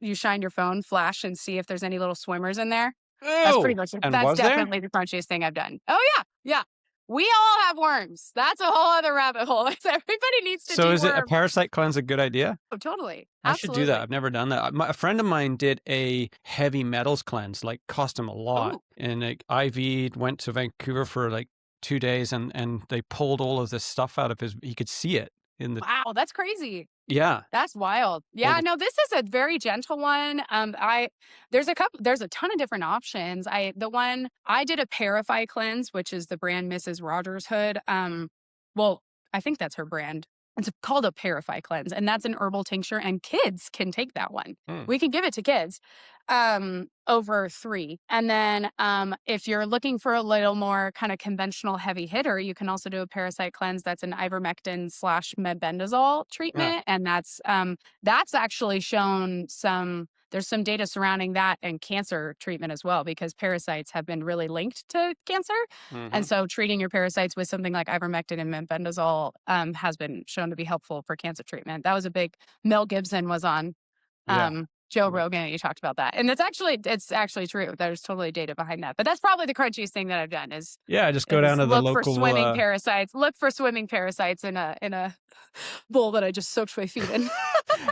you shine your phone flash and see if there's any little swimmers in there. That's pretty oh, much it. and That's was there? definitely the crunchiest thing I've done. Oh yeah. Yeah. We all have worms. That's a whole other rabbit hole. Everybody needs to So is it a deworm. parasite cleanse a good idea? Oh, totally. I should do that. Absolutely. I've never done that. A friend of mine did a heavy metals cleanse, like cost him a lot. Oh, And like IV went to Vancouver for like 2 days and they pulled all of this stuff out of he could see it in the, wow. That's crazy. yeah. That's wild. Like, Yeah, no, this is a very gentle one. There's a ton of different options. The one I did a Parify cleanse, which is the brand Mrs. Rogers Hood. Well, I think that's her brand. It's called a Parify cleanse, and that's an herbal tincture, and kids can take that one. hmm, We can give it to kids over 3. And then if you're looking for a little more kind of conventional heavy hitter, you can also do a parasite cleanse that's an ivermectin / mebendazole yeah. treatment. And that's actually shown there's some data surrounding that and cancer treatment as well, because parasites have been really linked to cancer. Hmm. And so treating your parasites with something like ivermectin and mebendazole has been shown to be helpful for cancer treatment. That was a big, Mel Gibson was on Yeah. Joe Yeah. Rogan, you talked about that. And it's actually true. There's totally data behind that. But that's probably the crunchiest thing that I've done Yeah. Just go down is to the look for local, swimming parasites. Look for swimming parasites in a bowl that I just soaked my feet in.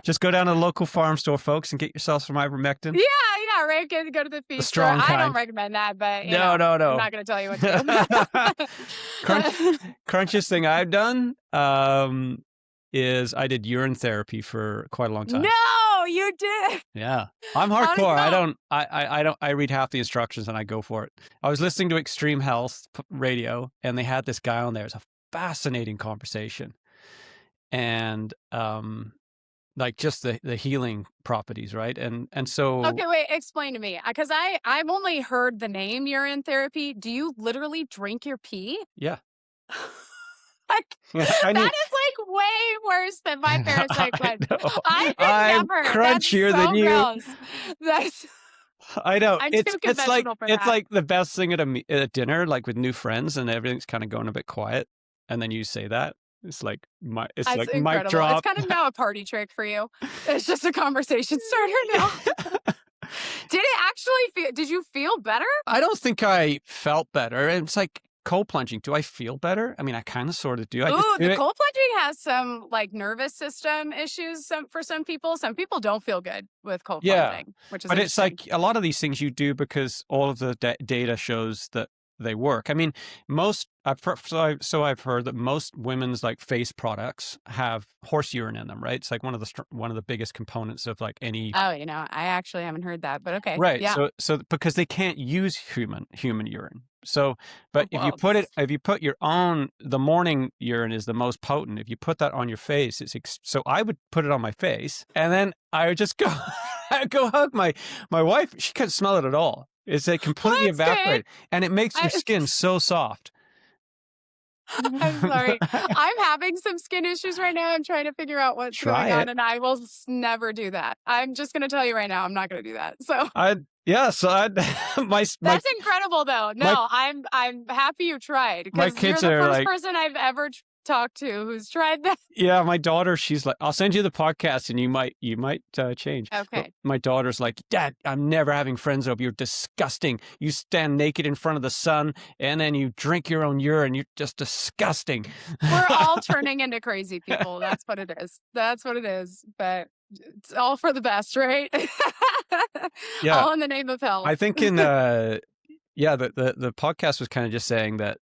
just go down to the local farm store, folks, and get yourself some ivermectin. Yeah, right. Go to the The feed store. strong I don't kind. recommend that, but No, no, I'm no. not gonna tell you what to Crunch, do. crunchiest thing I've done is I did urine therapy for quite a long time. No, you did. Yeah, I'm How did it hardcore. I go? don't. I don't. I read half the instructions and I go for it. I was listening to Extreme Health radio, and they had this guy on there. It's a fascinating conversation, and like just the healing properties, right? And so Okay, wait, explain to me. Because I've only heard the name urine therapy. Do you literally drink your pee? yeah, Like, I knew. that is like way worse than my parasite I cleanse. know. I could I'm never. That's crunchier than so you. gross. That's I know. I'm too It's like conventional for it's that. like the best thing at a dinner, like with new friends, and everything's kind of going a bit quiet, and then you say that. It's It's like mic incredible. It's drop. kind of now a party trick for you. It's just a conversation starter now. Did you feel better? I don't think I felt better. It's like cold plunging. Do I feel better? I mean, I kind of sort of do. I just Ooh, do the it. cold plunging has some like nervous system issues for some people. Some people don't feel good with cold Yeah, plunging, which is but it's interesting. like a lot of these things you do because all of the data shows that they work. I mean, so I've heard that most women's like face products have horse urine in them, right? It's like one of the biggest components of like any. Oh, I actually haven't heard that, but okay. Right. Yeah. So because they can't use human urine. So, but Well, if you put your own, the morning urine is the most potent. If you put that on your face, so I would put it on my face, and then I would just go, I go hug my wife. She couldn't smell it at all. It's like well, completely that's good. evaporated, and it makes your I skin so soft. I'm sorry. I'm having some skin issues right now. I'm trying to figure out what's Try going on, it. and I will never do that. I'm just gonna tell you right now, I'm not gonna do that. So Yeah. So I that's incredible, though. my No, I'm happy you tried my because you're kids the are first like, person I've ever talked to who's tried that. yeah, my daughter, she's like, I'll send you the podcast and you might change. But Okay. my daughter's like, Dad, I'm never having friends over. You're disgusting. You stand naked in front of the sun and then you drink your own urine. You're just disgusting. We're all turning into crazy people. That's what it is. That's what it is. But it's all for the best, right? Yeah. All in the name of I health. think yeah, the podcast was kind of just saying that,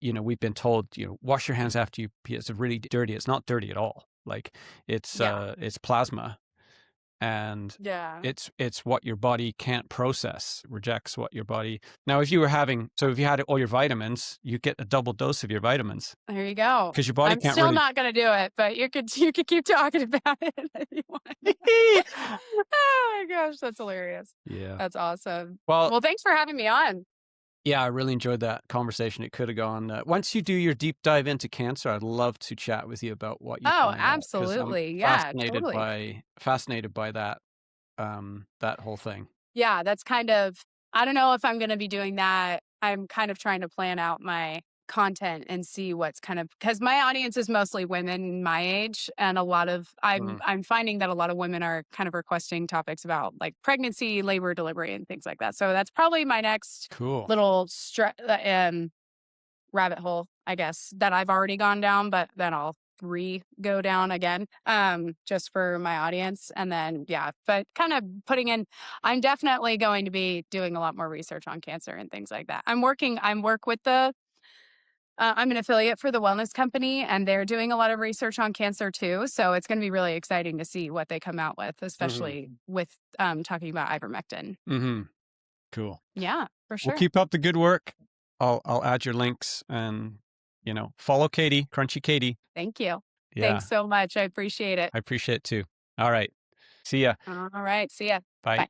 we've been told, wash your hands after you pee. It's really dirty. It's not dirty at all. Like Yeah. it's plasma, and Yeah. it's what your body can't process, rejects what your body. Now, if you had all your vitamins, you get a double dose of your vitamins There you go. because your body I'm can't still really. not gonna do it, but you could keep talking about it if you want. Oh my gosh, that's hilarious. Yeah. That's awesome. Well, Well, thanks for having me on. yeah, I really enjoyed that conversation. It could have gone. Once you do your deep dive into cancer, I'd love to chat with you about what you Oh, find out because I'm absolutely. Yeah, totally. fascinated by that that whole thing. Yeah, that's kind of I don't know if I'm gonna be doing that. I'm kind of trying to plan out my content and see what's kind of because my audience is mostly women my age, and a lot of Mm, I'm finding that a lot of women are kind of requesting topics about like pregnancy, labor, delivery, and things like that. So that's probably my next cool. little rabbit hole, I guess, that I've already gone down, but then I'll go down again just for my audience. And then yeah, but kind of I'm definitely going to be doing a lot more research on cancer and things like that. I'm work with the I'm an affiliate for the wellness company, and they're doing a lot of research on cancer too. So it's going to be really exciting to see what they come out with, Hmm. especially with talking about ivermectin. Hmm. Cool. Yeah, for Well, sure. keep up the good work. I'll add your links and follow Katie, Crunchy Katie. Thank you. Yeah, Thanks so much. I appreciate it. I appreciate it too. All right. See ya. All right. See ya. Bye. Bye.